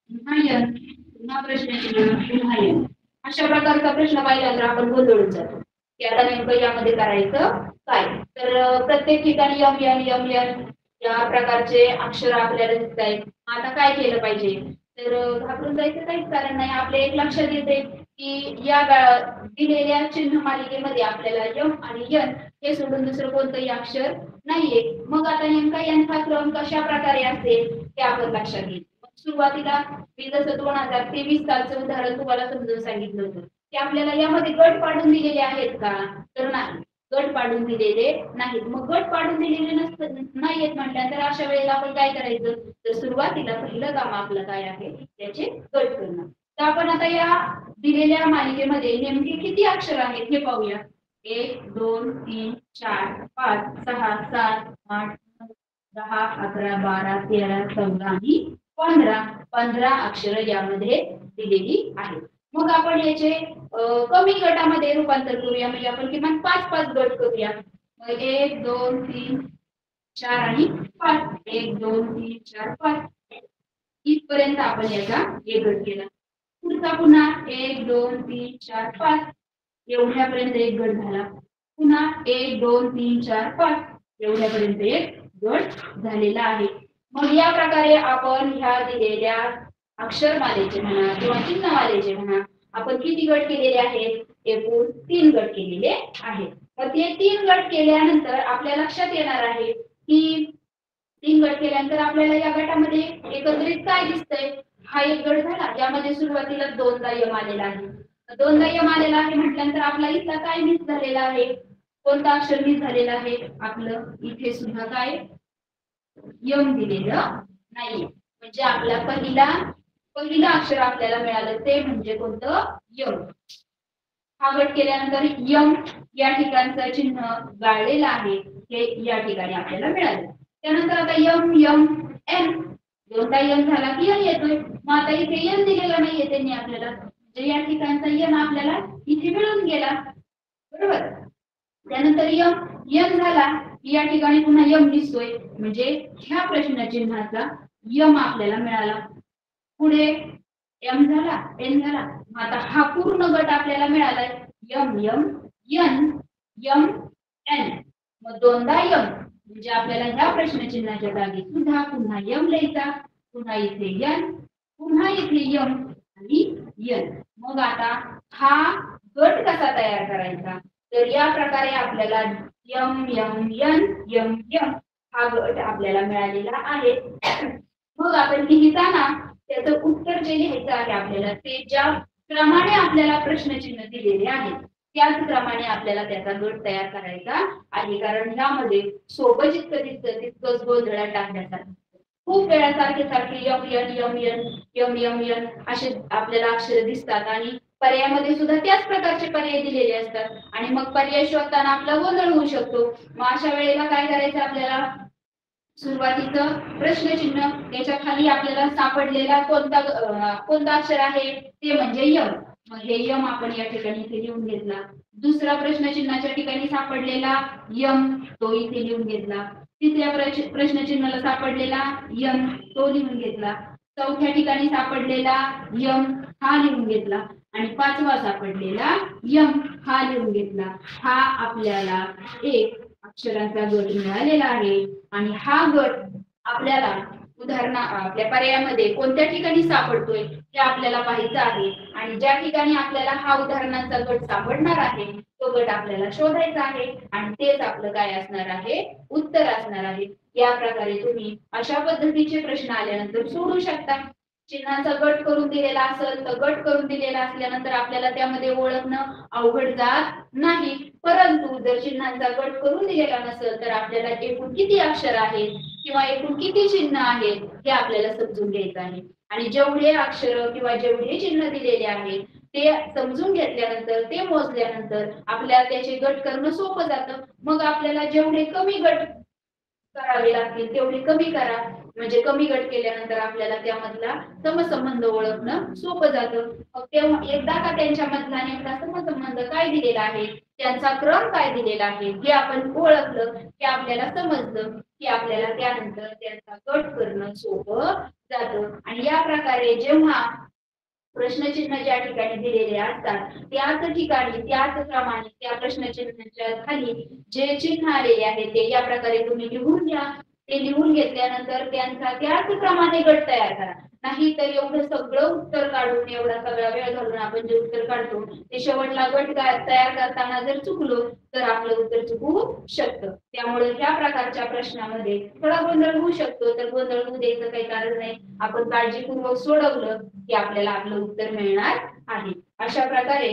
पुन्हा यन, पुन्हा प्रश्नचिन्ह, पुन्हा यन. अशा प्रकारचा प्रश्न पाहिला तर आपण गोंधळून जातो की आता नेमकं यामध्ये करायचं काय. तर प्रत्येक ठिकाणी यम यन यम यन या प्रकारचे अक्षर आपल्याला दिसत आहेत. आता काय केलं पाहिजे, तर घाबरून जायचं काहीच कारण नाही. आपल्या एक लक्षात येते की या दिलेल्या चिन्ह मालिकेमध्ये आपल्याला यम आणि यन हे सोडून दुसरं कोणतंही अक्षर नाहीये. मग आता नेमका यांचा क्रम कशा प्रकारे असेल ते आपण लक्षात घेऊ. सुरुवातीला मी जसं 2023 सालचं उदाहरण तुम्हाला समजून सांगितलं होतं की आपल्याला यामध्ये गट पाडून दिलेले आहेत का, तर नाही, गट पाडून दिलेले नाहीत. मग गट पाडून दिलेले नाहीत म्हटल्यानंतर अशा वेळेला आपण काय करायचं, तर सुरुवातीला पहिलं काम आपलं काय आहे, त्याचे गट करणं. तर आपण आता या दिलेल्या मालिकेमध्ये नेमके किती अक्षर आहेत हे पाहूया. 1 2 3 4 5 6 7 8 10 11 12 13 14 आणि 15 अक्षरं यामध्ये दिलेली आहेत. मग आपण याचे कमी गटामध्ये रूपांतर करूया, म्हणजे आपण किमान 5 गट करूया. 1 2 3 4 आणि 5, 1 2 3 4 5 इथपर्यंत आपण याचा एक गट केला. पुढचा पुन्हा 1 2 3 4 5 एवढ्यापर्यंत एक गट झाला. पुन्हा 1 2 3 4 5 एवढ्यापर्यंत एक गट झालेला आहे. मग या प्रकारे आपण ह्या दिलेल्या अक्षरमालेचे म्हणा किंवा चिन्हमालेचे म्हणा आपण किती गट केलेले आहेत, एकूण 3 गट केलेले आहेत. तर ते 3 गट केल्यानंतर आपल्या लक्षात येणार आहे की 3 गट केल्यानंतर आपल्याला या गटामध्ये एकत्रित काय दिसतंय, हा एक गट झाला ज्यामध्ये सुरुवातीला 2दा यम आलेला आहे. 2दा यम आलेला आहे म्हटल्यानंतर आपला इथला काय मिस झालेला आहे, कोणता अक्षर मिस झालेला आहे, आपलं इथे सुद्धा काय यम दिलेलं नाहीये. म्हणजे आपला पहिलं अक्षर आपल्याला मिळालं ते म्हणजे कोणतं, यम. हा गट केल्यानंतर यम या ठिकाणचं चिन्ह गाळलेलं आहे हे या ठिकाणी आपल्याला मिळालं. त्यानंतर आता यम यम एन, 2दा यम झाला की एन येतोय. मग आता इथे एन दिलेला नाहीये त्यांनी आपल्याला, म्हणजे या ठिकाणचा यम आपल्याला इथे मिळून गेला, बरोबर. त्यानंतर यम यम झाला की या ठिकाणी पुन्हा यम दिसतोय, म्हणजे ह्या प्रश्नचिन्हाचा यम आपल्याला मिळाला. पुढे एम झाला एन झाला, आता हा पूर्ण गट आपल्याला मिळालाय M M N M N. मग 2दा यम म्हणजे आपल्याला ह्या प्रश्नचिन्हाच्या जागी सुद्धा पुन्हा यम लिहायचा, पुन्हा इथे एन, पुन्हा इथे यम आणि एन. मग आता हा गट कसा तयार करायचा, तर या प्रकारे आपल्याला M M N M M हा गट आपल्याला मिळालेला आहे. मग आपण लिहिताना त्याचं उत्तर जे लिहायचं आहे आपल्याला ते ज्या क्रमाने आपल्याला प्रश्नचिन्ह दिलेले आहेत त्याच क्रमाने आपल्याला त्याचा गट तयार करायचा आहे. कारण ह्यामध्ये सोपं जितकं दिसतं तितकंच गोंधळात टाकण्यासारखं खूप वेळा सारखे M N M N M M N असे आपल्याला अक्षर दिसतात आणि पर्यायामध्ये सुद्धा त्याच प्रकारचे पर्याय दिलेले असतात आणि मग पर्याय शोधताना आपला गोंधळ होऊ शकतो. मग अशा वेळेला काय करायचं, आपल्याला सुरुवातीचं प्रश्नचिन्ह त्याच्या खाली आपल्याला सापडलेला कोणता अक्षर आहे ते म्हणजे यम. मग हे यम आपण या ठिकाणी इथे लिहून घेतला. दुसरा प्रश्नचिन्हाच्या ठिकाणी सापडलेला यम तो इथे लिहून घेतला. तिसऱ्या प्रश्नचिन्हाला सापडलेला यम तो लिहून घेतला. चौथ्या ठिकाणी सापडलेला यम हा लिहून घेतला आणि 5वा सापडलेला यम हा लिहून घेतला. हा आपल्याला एक अक्षरांचा गट मिळालेला आहे आणि हा गट आपल्याला आपल्या पर्यायामध्ये कोणत्या ठिकाणी सापडतोय हे आपल्याला पाहायचं आहे आणि ज्या ठिकाणी आपल्याला हा उदाहरणांचा गट सापडणार आहे तो गट आपल्याला शोधायचा आहे आणि तेच आपलं काय असणार आहे, उत्तर असणार आहे. या प्रकारे तुम्ही अशा पद्धतीचे प्रश्न आल्यानंतर सोडू शकता. चिन्हाचा गट करून दिलेला असेल तर गट करून दिलेला असल्यानंतर आपल्याला त्यामध्ये ओळखणं अवघड जात नाही. परंतु जर चिन्हांचा गट करून दिलेला नसेल तर आपल्याला एकूण किती अक्षर आहेत किंवा एकूण किती चिन्ह आहेत हे आपल्याला समजून घ्यायचं आहे आणि जेवढे अक्षर किंवा जेवढे चिन्ह दिलेले आहेत ते समजून घेतल्यानंतर ते मोजल्यानंतर आपल्याला त्याचे गट करणं सोपं जातं. मग आपल्याला जेवढे कमी गट करावे लागतील तेवढे कमी करा, म्हणजे कमी गट केल्यानंतर आपल्याला त्यामधला समसंबंध ओळखणं सोपं जातं. मग तेव्हा एकदा का त्यांच्या मधला नेमका समसंबंध काय दिलेला आहे, त्यांचा क्रम काय दिलेला आहे हे आपण ओळखलं की आपल्याला समजलं की आपल्याला त्यानंतर त्यांचा गट करणं सोपं जातं. आणि या प्रकारे जेव्हा प्रश्नचिन्ह ज्या ठिकाणी दिलेले असतात त्याच ठिकाणी त्याच क्रमाने त्या प्रश्नचिन्हाच्या खाली जे चिन्ह आलेले आहे ते या प्रकारे तुम्ही लिहून घ्या. ते लिहून घेतल्यानंतर त्यांचा त्याच क्रमाने गट तयार करा. नाही तर एवढं सगळं उत्तर काढून एवढा सगळा वेळ घालून आपण जे उत्तर काढतो ते शेवटला गट तयार करताना जर चुकलो तर आपलं उत्तर चुकू शकतं. त्यामुळे ह्या प्रकारच्या प्रश्नामध्ये थोडा गोंधळ होऊ शकतो, तर गोंधळ होऊ द्यायचं काही कारण नाही. आपण काळजीपूर्वक सोडवलं की आपल्याला आपलं उत्तर मिळणार आहे. अशा प्रकारे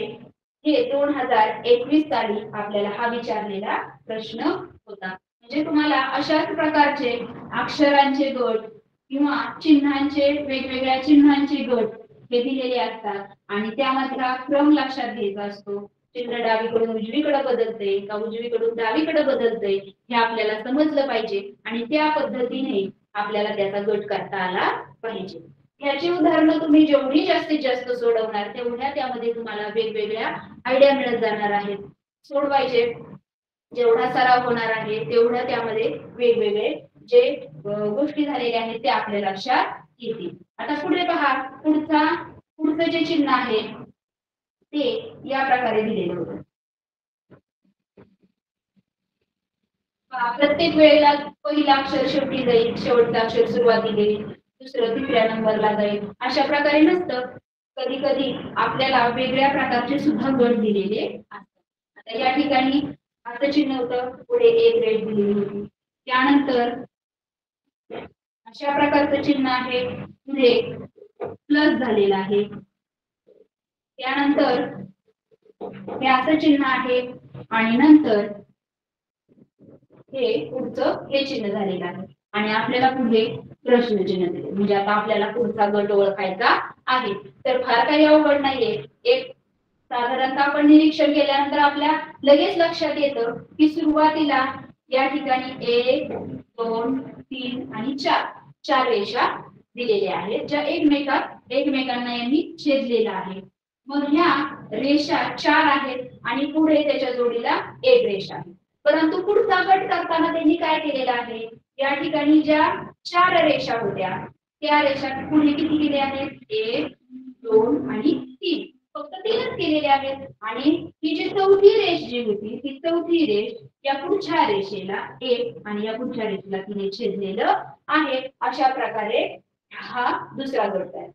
हे 2021 साली आपल्याला हा विचारलेला प्रश्न होता. म्हणजे तुम्हाला अशाच प्रकारचे अक्षरांचे गट किंवा चिन्हांचे वेगवेगळ्या चिन्हांचे गट हे दिलेले असतात आणि त्यामधला क्रम लक्षात घ्यायचा असतो. चिन्ह डावीकडून उजवीकडे बदलते का उजवीकडून डावीकडे बदलते हे आपल्याला समजलं पाहिजे आणि त्या पद्धतीने आपल्याला त्याचा गट करता आला पाहिजे. ह्याची उदाहरणं तुम्ही जेवढी जास्तीत जास्त सोडवणार तेवढ्या त्यामध्ये तुम्हाला वेगवेगळ्या आयडिया मिळत जाणार आहेत. सोडवायचे जेवढा सराव होणार आहे तेवढा त्यामध्ये वेगवेगळे जे गोष्टी झालेल्या आहेत ते आपल्या लक्षात येतील. आता पुढे पहा, पुढचं जे चिन्ह आहे ते या प्रकारे दिलेलं होतं. प्रत्येक वेळेला पहिला अक्षर शेवटी जाईल, शेवटचं अक्षर सुरुवातीला येईल, दुसरं तिसऱ्या नंबरला जाईल, अशा प्रकारे नसतं. कधी कधी आपल्याला वेगळ्या प्रकारचे सुद्धा गट दिलेले असतात. आता या ठिकाणी असं चिन्ह होतं, पुढे एक रेष दिलेली होती, त्यानंतर अशा प्रकारचं चिन्ह आहे, पुढे प्लस झालेला आहे, त्यानंतर हे असं चिन्ह आहे आणि नंतर हे पुढचं हे चिन्ह झालेलं आहे आणि आपल्याला पुढे प्रश्न चिन्ह दिले. म्हणजे आता आपल्याला पुढचा गट ओळखायचा आहे. तर फार काही अवघड नाहीये. एक साधारणतः आपण निरीक्षण केल्यानंतर आपल्या लगेच लक्षात येतं की सुरुवातीला या ठिकाणी 1 2 3 आणि 4 रेषा दिलेल्या आहेत ज्या एकमेकांना यांनी छेदलेला आहे. मग ह्या रेषा 4 आहेत आणि पुढे त्याच्या जोडीला एक रेषा आहे. परंतु पुढचा गट करताना त्यांनी काय केलेलं आहे, या ठिकाणी ज्या 4 रेषा होत्या त्या रेषा पुढे किती केल्या आहेत, 1 2 आणि 3, फक्त 3च केलेले आहेत. आणि ही जी चौथी रेष जी होती ती चौथी रेष या पुढच्या रेषेला 1 आणि या पुढच्या रेषेला 3 छेदलेलं आहे. अशा प्रकारे हा दुसरा गट आहे.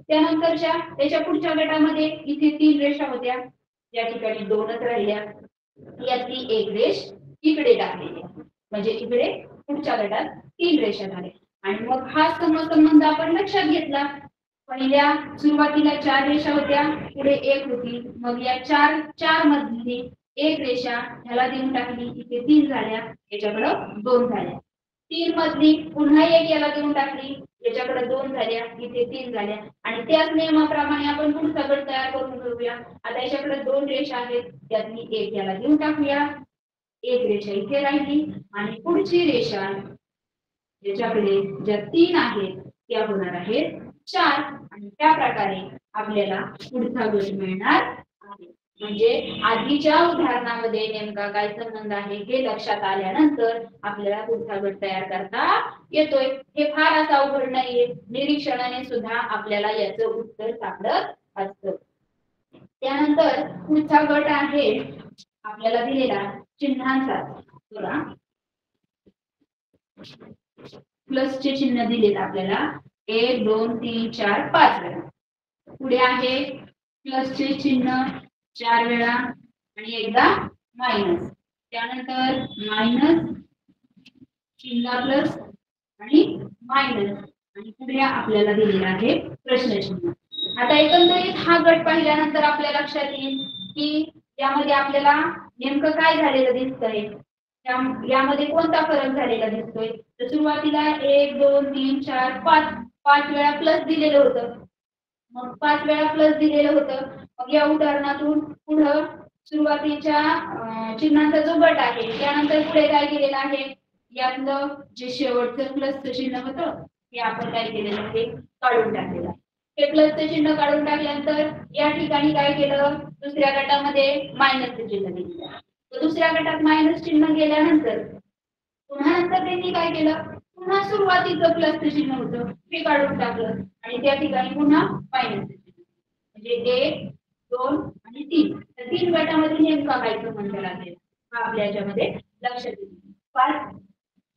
त्यानंतरच्या त्याच्या पुढच्या गटामध्ये इथे 3 रेषा होत्या, या ठिकाणी 2च राहिल्या, यातली एक रेष इकडे टाकलेली आहे. म्हणजे इकडे पुढच्या गटात 3 रेषा झाल्या. आणि मग हा समसंबंध आपण लक्षात घेतला. पहिल्या सुरुवातीला 4 रेषा होत्या, पुढे 1 होती, मग या 4 मधली एक रेषा ह्याला देऊन टाकली, इथे 3 झाल्या, याच्याकडे 2 झाल्या. 3 मधली पुन्हा एक याला देऊन टाकली, याच्याकडे 2 झाल्या, इथे 3 झाल्या. आणि त्याच नियमाप्रमाणे आपण पुढचा गट तयार करून घेऊया. आता याच्याकडे 2 रेषा आहेत, त्यातली एक याला देऊन टाकूया, एक रेषा इथे राहिली आणि पुढची रेषा याच्याकडे ज्या 3 आहेत त्या होणार आहेत 4 आणि त्या प्रकारे आपल्याला पुढचा गट मिळणार आहे. म्हणजे आधीच्या उदाहरणामध्ये नेमका काय संबंध आहे हे लक्षात आल्यानंतर आपल्याला पुढचा गट तयार करता येतोय. हे फार असं अवघड नाहीये, निरीक्षणाने सुद्धा आपल्याला याचं उत्तर सापडत असतं. त्यानंतर पुढचा गट आहे आपल्याला दिलेला चिन्हांचा. बघा, प्लसचे चिन्ह दिलेत आपल्याला 1 2 3 4 5 वेळा. पुढे आहे प्लसचे चिन्ह 4 वेळा आणि एकदा मायनस, त्यानंतर मायनस चिन्ह प्लस आणि मायनस आणि पुढे आपल्याला दिलेला आहे प्रश्न चिन्ह. आता एकंदरीत हा गट पाहिल्यानंतर आपल्या लक्षात येईल की यामध्ये आपल्याला नेमकं काय झालेलं दिसतंय, यामध्ये कोणता फरक झालेला दिसतोय. तर सुरुवातीला 1 2 3 4 5 वेळा प्लस दिलेलं होतं, मग 5 वेळा प्लस दिलेलं होतं. मग या उदाहरणातून पुढे सुरुवातीच्या चिन्हांचा जो गट आहे त्यानंतर पुढे काय केलेलं आहे, यातलं जे शेवटचं प्लसचं चिन्ह होतं हे आपण काय केलेलं आहे, काढून टाकलेलं आहे. हे प्लसचं चिन्ह काढून टाकल्यानंतर या ठिकाणी काय केलं, दुसऱ्या गटामध्ये मायनसचं चिन्ह दिलं. दुसऱ्या गटात मायनस चिन्ह गेल्यानंतर पुन्हा नंतर त्यांनी काय केलं, पुन्हा सुरुवातीचं प्लसचं चिन्ह होतं ते काढून टाकलं आणि त्या ठिकाणी पुन्हा मायनसचं चिन्ह. म्हणजे 1 2 आणि 3, तर 3 गटामध्ये नेमका काय संबंध लागेल हा आपल्या याच्यामध्ये लक्षात येईल.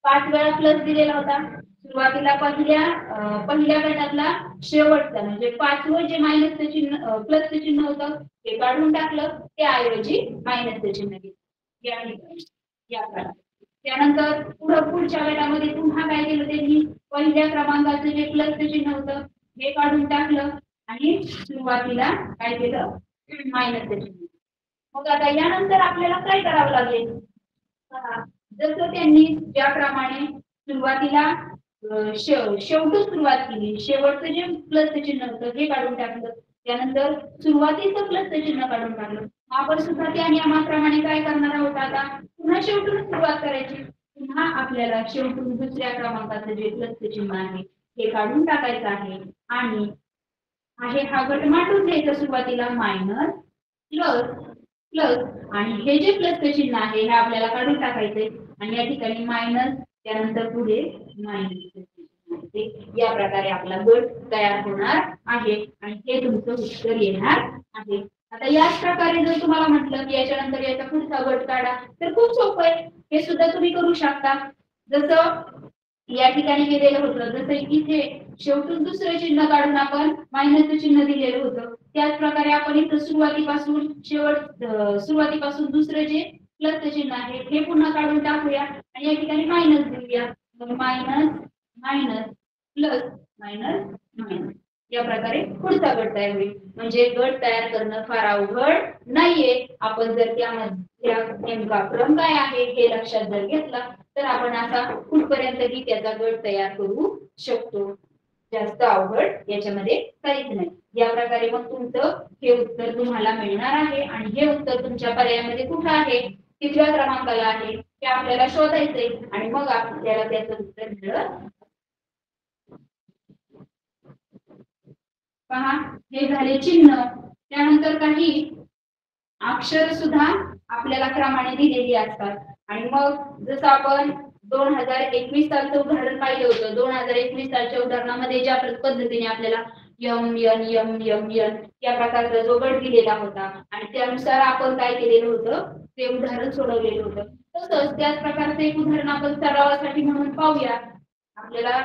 5 वेळा प्लस दिलेला होता, सुरुवातीला पहिल्या गटातला शेवटचा म्हणजे पाचवं जे मायनसचं चिन्ह प्लसचं चिन्ह होतं ते काढून टाकलं, त्याऐवजी मायनसचं चिन्ह घेतलं या प्रकारे. त्यानंतर पुढच्या गटामध्ये पुन्हा काय केलं त्यांनी, पहिल्या क्रमांकाचं जे प्लसचं चिन्ह होतं हे काढून टाकलं आणि सुरुवातीला काय केलं, मायनसचं चिन्ह. मग आता यानंतर आपल्याला काय करावं लागेल, जसं त्यांनी ज्याप्रमाणे सुरुवातीला शेवटून सुरुवात केली, शेवटचं जे प्लसचं चिन्ह होतं हे काढून टाकलं, त्यानंतर सुरुवातीचं प्लसचं चिन्ह काढून टाकलं. आपण सुद्धा त्या नियमाप्रमाणे काय करणार आहोत, आता पुन्हा शेवटून सुरुवात करायची. पुन्हा आपल्याला शेवटून दुसऱ्या क्रमांकाचं जे प्लसचं चिन्ह आहे हे काढून टाकायचं आहे आणि हा गट मांडून द्यायचा. सुरुवातीला मायनस प्लस प्लस आणि हे जे प्लसचं चिन्ह आहे हे आपल्याला काढून टाकायचंय आणि या ठिकाणी मायनस, त्यानंतर पुढे मायनस. या प्रकारे आपला गट तयार होणार आहे आणि हे तुमचं उत्तर येणार आहे. आता याच प्रकारे जर तुम्हाला म्हटलं की याच्यानंतर याचा पुढचा गट काढा, तर खूप सोपं आहे, हे सुद्धा तुम्ही करू शकता. जसं या ठिकाणी दिलेलं होतं, जसं इथे शेवटून दुसरं चिन्ह काढून आपण मायनसचं चिन्ह दिलेलं होतं, त्याच प्रकारे आपण इथं सुरुवातीपासून दुसरं जे प्लसचं चिन्ह आहे हे पुन्हा काढून टाकूया आणि या ठिकाणी मायनस देऊया. Minus minus plus minus minus या प्रकारे पुढचा गट तयार होईल. म्हणजे गट तयार करणं फार अवघड नाहीये. आपण जर त्यामध्ये नेमका क्रम काय आहे हे लक्षात जर घेतला तर आपण असा कुठपर्यंतही त्याचा गट तयार करू शकतो. जास्त अवघड याच्यामध्ये काहीच नाही. या प्रकारे मग तुमचं हे उत्तर तुम्हाला मिळणार आहे आणि हे उत्तर तुमच्या पर्यायामध्ये कुठं आहे, कितव्या क्रमांकाला आहे ते आपल्याला शोधायचंय आणि मग आपल्याला त्याचं उत्तर मिळत. पहा, हे झाले चिन्ह. त्यानंतर काही अक्षर सुद्धा आपल्याला क्रमाने दिलेली असतात आणि मग जसं आपण 2021 सालचं उदाहरण पाहिलं होतं, 2021 सालच्या उदाहरणामध्ये ज्या पद्धतीने आपल्याला M N M M N या प्रकारचा जो गट दिलेला होता आणि त्यानुसार आपण काय केलेलं होतं, ते उदाहरण सोडवलेलं होतं. तसंच त्याच प्रकारचं एक उदाहरण आपण सरावासाठी म्हणून पाहूया. आपल्याला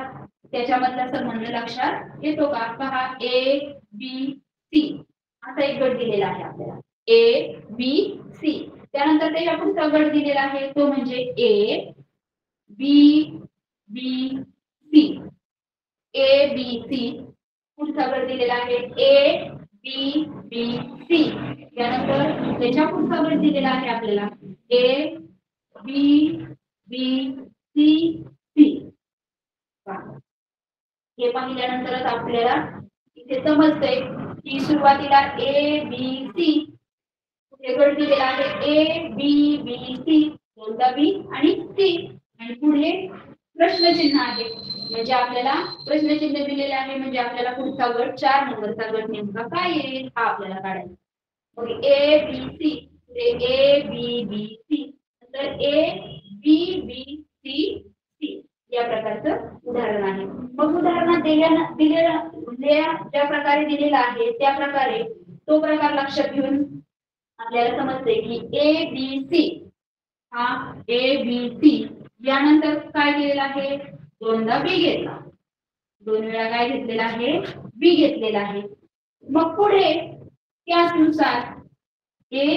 त्याच्यामधला संबंध लक्षात येतो का? पहा, ए बी सी असा एक गट दिलेला आहे आपल्याला, ए बी सी. त्यानंतर त्याच्या पुढचा गट दिलेला आहे तो म्हणजे A B B C. A B C पुढचा गट दिलेला आहे ए बी बी सी. त्यानंतर त्याच्या पुढचा गट दिलेला आहे आपल्याला A B B C C. हे पाहिल्यानंतरच आपल्याला इथे समजतंय की सुरुवातीला ए बी सी गट दिलेला आहे ए बी बी सी, दोनदा बी आणि सी आणि पुढे प्रश्नचिन्ह आहे. म्हणजे आपल्याला प्रश्नचिन्ह दिलेले आहे म्हणजे आपल्याला पुढचा गट 4 नंबरचा गट नेमका काय येईल हा आपल्याला काढायचा. मग A B C, A B B C, नंतर A B B C C या प्रकारचं उदाहरण आहे. मग उदाहरणात दिलेल्या ज्या प्रकारे दिलेला आहे त्या प्रकारे तो प्रकार लक्षात घेऊन आपल्याला समजते की ए बी सी हा ए बी सी यानंतर काय केलेला आहे, दोनदा बी घेतला, 2 वेळा काय घेतलेला आहे, बी घेतलेला आहे. मग पुढे त्यानुसार ए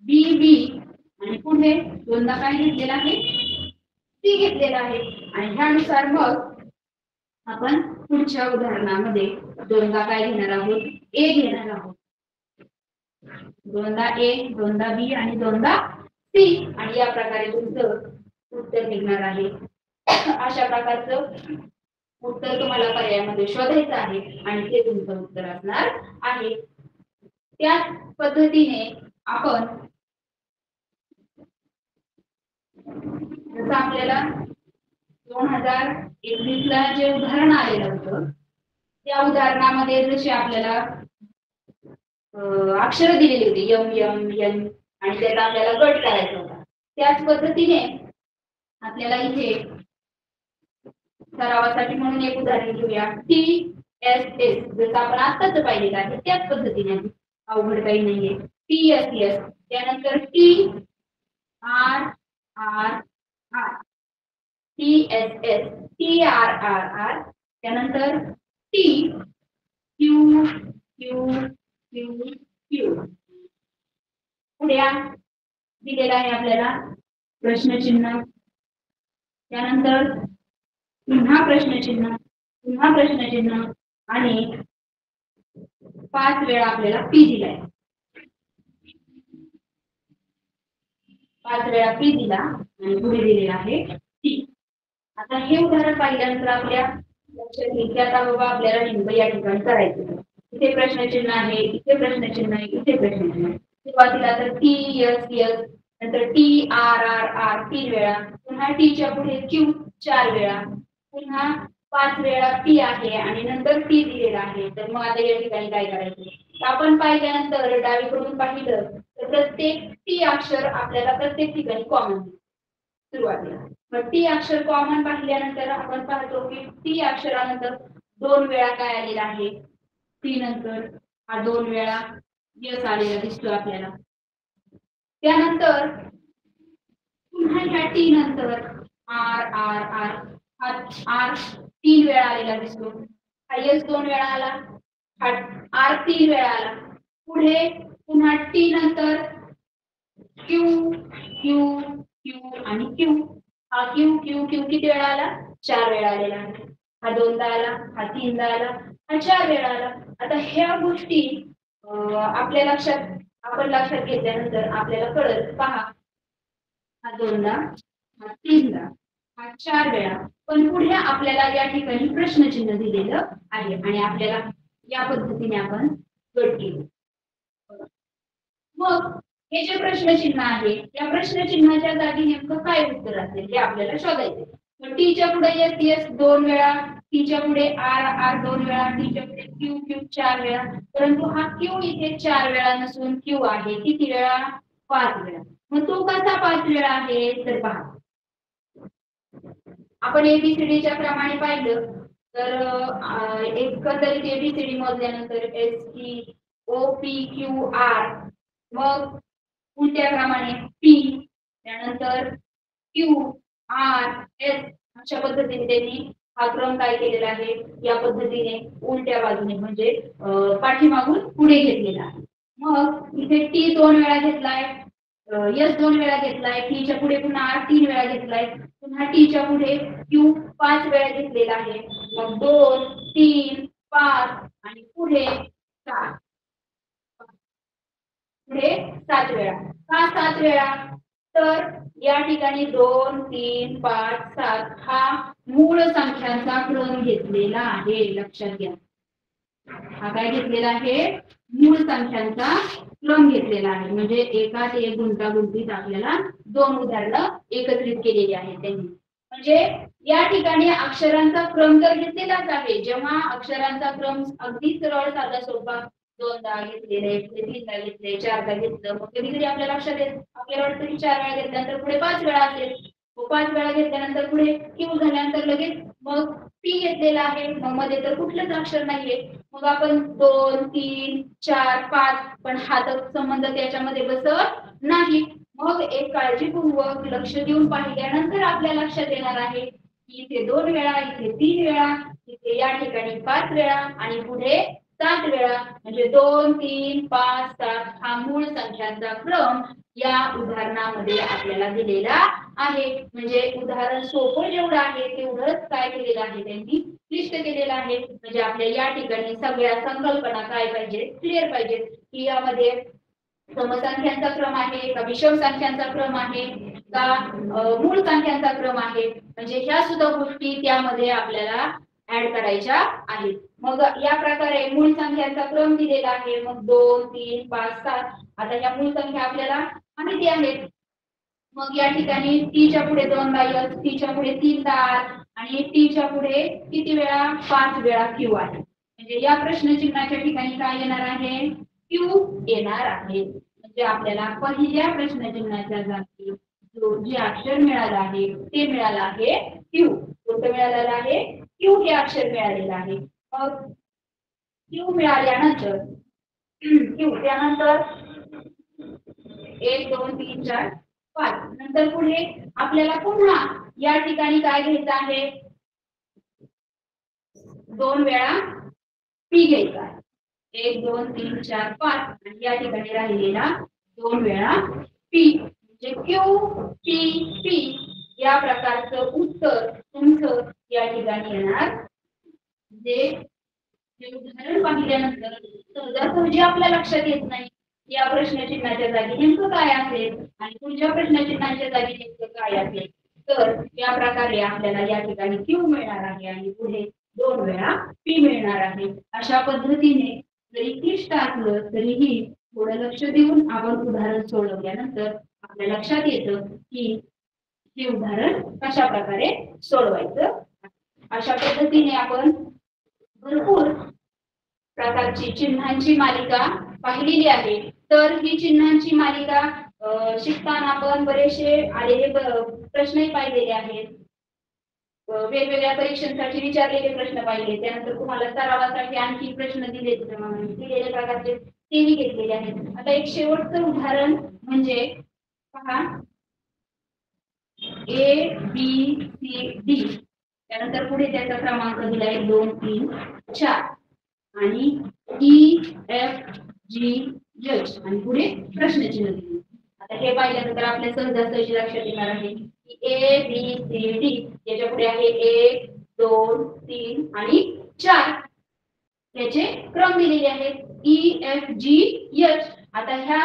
बी बी आणि पुढे दोनदा काय घेतलेला आहे, सी घेतलेला आहे आणि ह्यानुसार मग आपण पुढच्या उदाहरणामध्ये दोनदा काय घेणार आहोत, ए घेणार आहोत. दोनदा ए, दोनदा बी आणि दोनदा सी आणि या प्रकारे तुमचं उत्तर निघणार आहे. अशा प्रकारचं उत्तर तुम्हाला पर्यायामध्ये शोधायचं आहे आणि ते तुमचं उत्तर असणार आहे. त्याच पद्धतीने आपण जसं आपल्याला 2021 ला जे उदाहरण आलेलं होतं त्या उदाहरणामध्ये जसे आपल्याला अक्षर दिलेली होती यम यम यन आणि त्याला आपल्याला गट करायचा होता, त्याच पद्धतीने आपल्याला इथे सरावासाठी म्हणून एक उदाहरण घेऊया टी एस एस. जसं आपण आत्ताच पाहिलेलं आहे त्याच पद्धतीने, अवघड काही नाहीये. टी एस एस त्यानंतर T R R R T S S T R R R, त्यानंतर T Q Q Q Q. पुढे दिलेला आहे आपल्याला प्रश्नचिन्ह, त्यानंतर पुन्हा प्रश्नचिन्ह, पुन्हा प्रश्नचिन्ह आणि 5 वेळा आपल्याला पी दिलाय. 5 वेळा पी दिला आणि पुढे दिलेला आहे टी. आता हे उदाहरण पाहिल्यानंतर आपल्या लक्षात येईल की आता बाबा आपल्याला नेमकं या ठिकाणी करायचं. इथे प्रश्नचिन्ह आहे, इथे प्रश्नचिन्ह आहे, इथे प्रश्नचिन्ह आहे. सुरुवातीला तर टी एस एस, नंतर टी आर आर आर 3 वेळा, पुन्हा टीच्या पुढे क्यू 4 वेळा, पुन्हा 5 वेळा पी आहे आणि नंतर टी दिलेला आहे. तर मग आता या ठिकाणी काय करायचं? आपण पाहिल्यानंतर डावीकडून पाहिलं तर प्रत्येक टी अक्षर आपल्याला प्रत्येक ठिकाणी कॉमन सुरुवातीला. मग टी अक्षर कॉमन पाहिल्यानंतर आपण पाहतो की टी अक्षरानंतर 2 वेळा काय आलेला आहे, टी नंतर हा 2 वेळा यस आलेला दिसतो आपल्याला. त्यानंतर पुन्हा ह्या टी नंतर आर आर आर हा आर 3 वेळा आलेला दिसतो. हा यस 2 वेळा आला, हा आर 3 वेळा आला. पुढे पुन्हा टी नंतर क्यू क्यू क्यू आणि क्यू. हा क्यू क्यू क्यू किती वेळा आला? 4 वेळा आलेला आहे. हा 2दा आला, हा 3दा आला, हा 4 वेळा आला. आता ह्या गोष्टी आपल्या लक्षात आपण लक्षात घेतल्यानंतर आपल्याला कळत. पहा, हा 2दा, हा 3दा, हा 4 वेळा. पण पुढे आपल्याला या ठिकाणी प्रश्नचिन्ह दिलेलं आहे आणि आपल्याला या पद्धतीने आपण गट केले. मग हे जे प्रश्नचिन्ह आहे या प्रश्नचिन्हाच्या जागी नेमकं काय उत्तर असेल हे आपल्याला शोधायचे. मग टीच्या पुढे एस एस 2 वेळा, टीच्या पुढे आर आर 2 वेळा, टीच्या पुढे क्यू क्यू 4 वेळा. परंतु हा क्यू इथे 4 वेळा नसून क्यू आहे किती वेळा? 5 वेळा. मग तो कसा 5 वेळा आहे तर पहा, आपण एबीसीडीच्या क्रमाने पाहिलं तर एकंदरीत एबीसीडी मोजल्यानंतर S T O P Q R, मग उलट्या क्रमाने पी, त्यानंतर क्यू आर एस, अशा पद्धतीने त्यांनी हा क्रम काय केलेला आहे या पद्धतीने उलट्या बाजूने म्हणजे पाठीमागून पुढे घेतलेला आहे. मग इथे टी 2 वेळा घेतलाय, एस 2 वेळा घेतलाय, टीच्या पुढे पुन्हा आर 3 वेळा घेतलाय, पुन्हा टीच्या पुढे क्यू 5 वेळा घेतलेला आहे. मग 2 3 5 आणि पुढे 7, पुढे 7 वेळा. का 7 वेळा? तर या ठिकाणी 2 3 5 7 हा मूळ संख्यांचा क्रम घेतलेला आहे. लक्षात घ्या, हा काय घेतलेला आहे? मूळ संख्यांचा क्रम घेतलेला आहे. म्हणजे एकात एक गुंतागुंतीत आपल्याला 2 उदाहरणं एकत्रित केलेली आहेत त्यांनी. म्हणजे या ठिकाणी अक्षरांचा क्रम तर घेतलेलाच आहे. जेव्हा अक्षरांचा क्रम अगदी सरळ साधा सोपा 2दा घेतलेले, 3दा घेतले, 4दा घेतलं, मग कधी कधी आपल्या लक्षात येत आपल्याला वाटतं की 4 वेळा घेतल्यानंतर पुढे 5 वेळा असेल. 5 वेळा घेतल्यानंतर पुढे क्यू झाल्यानंतर लगेच मग पी घेतलेला आहे, मग मध्ये तर कुठलंच अक्षर नाहीये. मग आपण 2 3 4 5 पण हा तर संबंध त्याच्यामध्ये बसत नाही. मग एक काळजीपूर्वक लक्ष देऊन पाहिल्यानंतर आपल्या लक्षात येणार आहे की इथे 2 वेळा, इथे 3 वेळा, इथे या ठिकाणी 5 वेळा आणि पुढे 7 वेळा. म्हणजे 2 3 5 7 हा मूळ संख्यांचा क्रम या उदाहरणामध्ये आपल्याला दिलेला आहे. म्हणजे उदाहरण सोपं जेवढं आहे तेवढंच काय केलेलं आहे त्यांनी क्लिष्ट केलेलं आहे. म्हणजे आपल्या या ठिकाणी सगळ्या संकल्पना काय पाहिजे क्लिअर पाहिजे की यामध्ये समसंख्यांचा क्रम आहे का विषम संख्यांचा क्रम आहे का मूळ संख्यांचा क्रम आहे. म्हणजे ह्या सुद्धा गोष्टी त्यामध्ये आपल्याला ऍड करायच्या आहेत. मग या प्रकारे मूळ संख्यांचा क्रम दिलेला आहे. मग 2 3 5 7 आता या मूळ संख्या आपल्याला माहिती आहेत. मग या ठिकाणी टीच्या पुढे 2दा एस, टीच्या पुढे 3दा आर आणि टीच्या पुढे किती वेळा? 5 वेळा क्यू आहे. म्हणजे या प्रश्नचिन्हाच्या ठिकाणी काय येणार आहे? क्यू येणार आहे. म्हणजे आपल्याला पहिल्या प्रश्नचिन्हाच्या जागी जे अक्षर मिळालं आहे ते मिळालं आहे क्यू. कोणतं मिळालेलं आहे? क्यू हे अक्षर मिळालेलं आहे. मग क्यू मिळाल्यानंतर क्यू त्यानंतर 1 2 3 4 5 नंतर पुढे आपल्याला पुन्हा या ठिकाणी काय घ्यायचं आहे? 2 वेळा पी घ्यायचा. 1 2 3 4 5 आणि या ठिकाणी राहिलेला 2 वेळा पी म्हणजे क्यू पी पी या प्रकारचं उत्तर तुमचं या ठिकाणी येणार. म्हणजे हे उदाहरण पाहिल्यानंतर सहजासहजी आपल्या लक्षात येत नाही या प्रश्नचिन्हाच्या जागी नेमकं काय असेल आणि पुढच्या प्रश्नचिन्हाच्या जागी नेमकं काय असेल. तर या प्रकारे आपल्याला या ठिकाणी क्यू मिळणार आहे आणि पुढे 2 वेळा पी मिळणार आहे. अशा पद्धतीने जरी क्लिष्ट असलं तरीही थोडं लक्ष देऊन आपण उदाहरण सोडवल्यानंतर आपल्या लक्षात येतं की हे उदाहरण कशा प्रकारे सोडवायचं. अशा पद्धतीने आपण भरपूर प्रकारची चिन्हांची मालिका पाहिलेली आहे. तर ही चिन्हांची मालिका शिकताना आपण बरेचसे आलेले प्रश्नही पाहिलेले आहेत. वेगवेगळ्या परीक्षांसाठी विचारलेले प्रश्न पाहिले. त्यानंतर तुम्हाला सरावासाठी आणखी प्रश्न दिलेले प्रकारचे तेही घेतलेले आहेत. आता एक शेवटचं उदाहरण म्हणजे पहा ए बी सी डी त्यानंतर पुढे त्याचा क्रमांक दिलाय 2 3 4 आणि ई एफ जी एच आणि पुढे प्रश्नचिन्ह दिले. आता हे पाहिल्यानंतर आपल्या सहजासहजी लक्षात येणार आहे की ए बी सी डी याच्या पुढे आहे 1 2 3 आणि 4 याचे क्रम दिलेले आहेत ई एफ जी एच. आता ह्या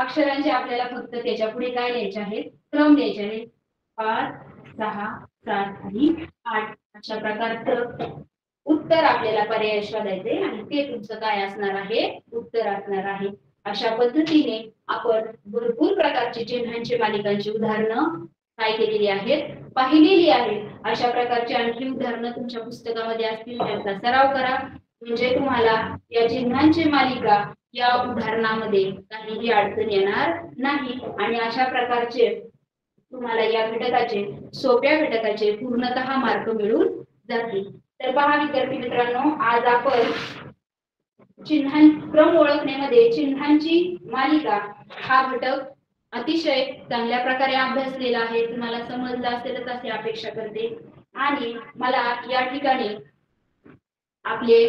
अक्षरांचे आपल्याला फक्त त्याच्या पुढे काय लिहायचे आहेत क्रम द्यायचे आहेत 5 6 7 आणि 8 अशा प्रकारचं उत्तर आपल्याला पर्याय शोधायचे आणि ते तुमचं काय असणार आहे उत्तर असणार आहे. अशा पद्धतीने आपण भरपूर प्रकारची चिन्हांची मालिकांची उदाहरणं काय केलेली आहेत पाहिलेली आहेत. अशा प्रकारची आणखी उदाहरणं तुमच्या पुस्तकामध्ये असतील त्याचा सराव करा म्हणजे तुम्हाला या चिन्हांची मालिका या उदाहरणामध्ये काहीही अडचण येणार नाही आणि अशा प्रकारचे तुम्हाला या घटकाचे सोप्या घटकाचे पूर्णतः मार्क मिळून जातील. तर पहा विद्यार्थी मित्रांनो आज आपण क्रम ओळखण्यामध्ये चिन्हांची मालिका हा घटक अतिशय चांगल्या प्रकारे अभ्यासलेला आहे. तुम्हाला समजलं असेलच अशी अपेक्षा करते आणि मला या ठिकाणी आपले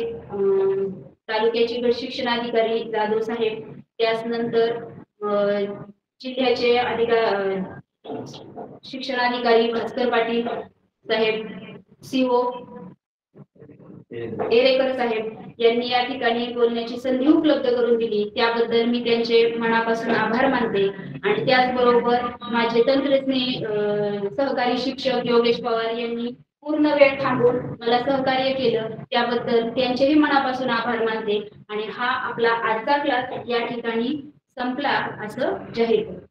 तालुक्याचे गट शिक्षणाधिकारी जाधव साहेब त्यानंतर जिल्ह्याचे शिक्षणाधिकारी भास्कर पाटील साहेब सीओ एरेकर साहेब यांनी या ठिकाणी बोलण्याची संधी उपलब्ध करून दिली त्याबद्दल मी त्यांचे मनापासून आभार मानते. आणि त्याचबरोबर माझे तंत्रज्ञ सहकारी शिक्षक योगेश पवार यांनी पूर्ण वेळ थांबून मला सहकार्य केलं त्याबद्दल त्यांचेही मनापासून आभार मानते आणि हा आपला आजचा क्लास या ठिकाणी संपला असं जाहीर करतो.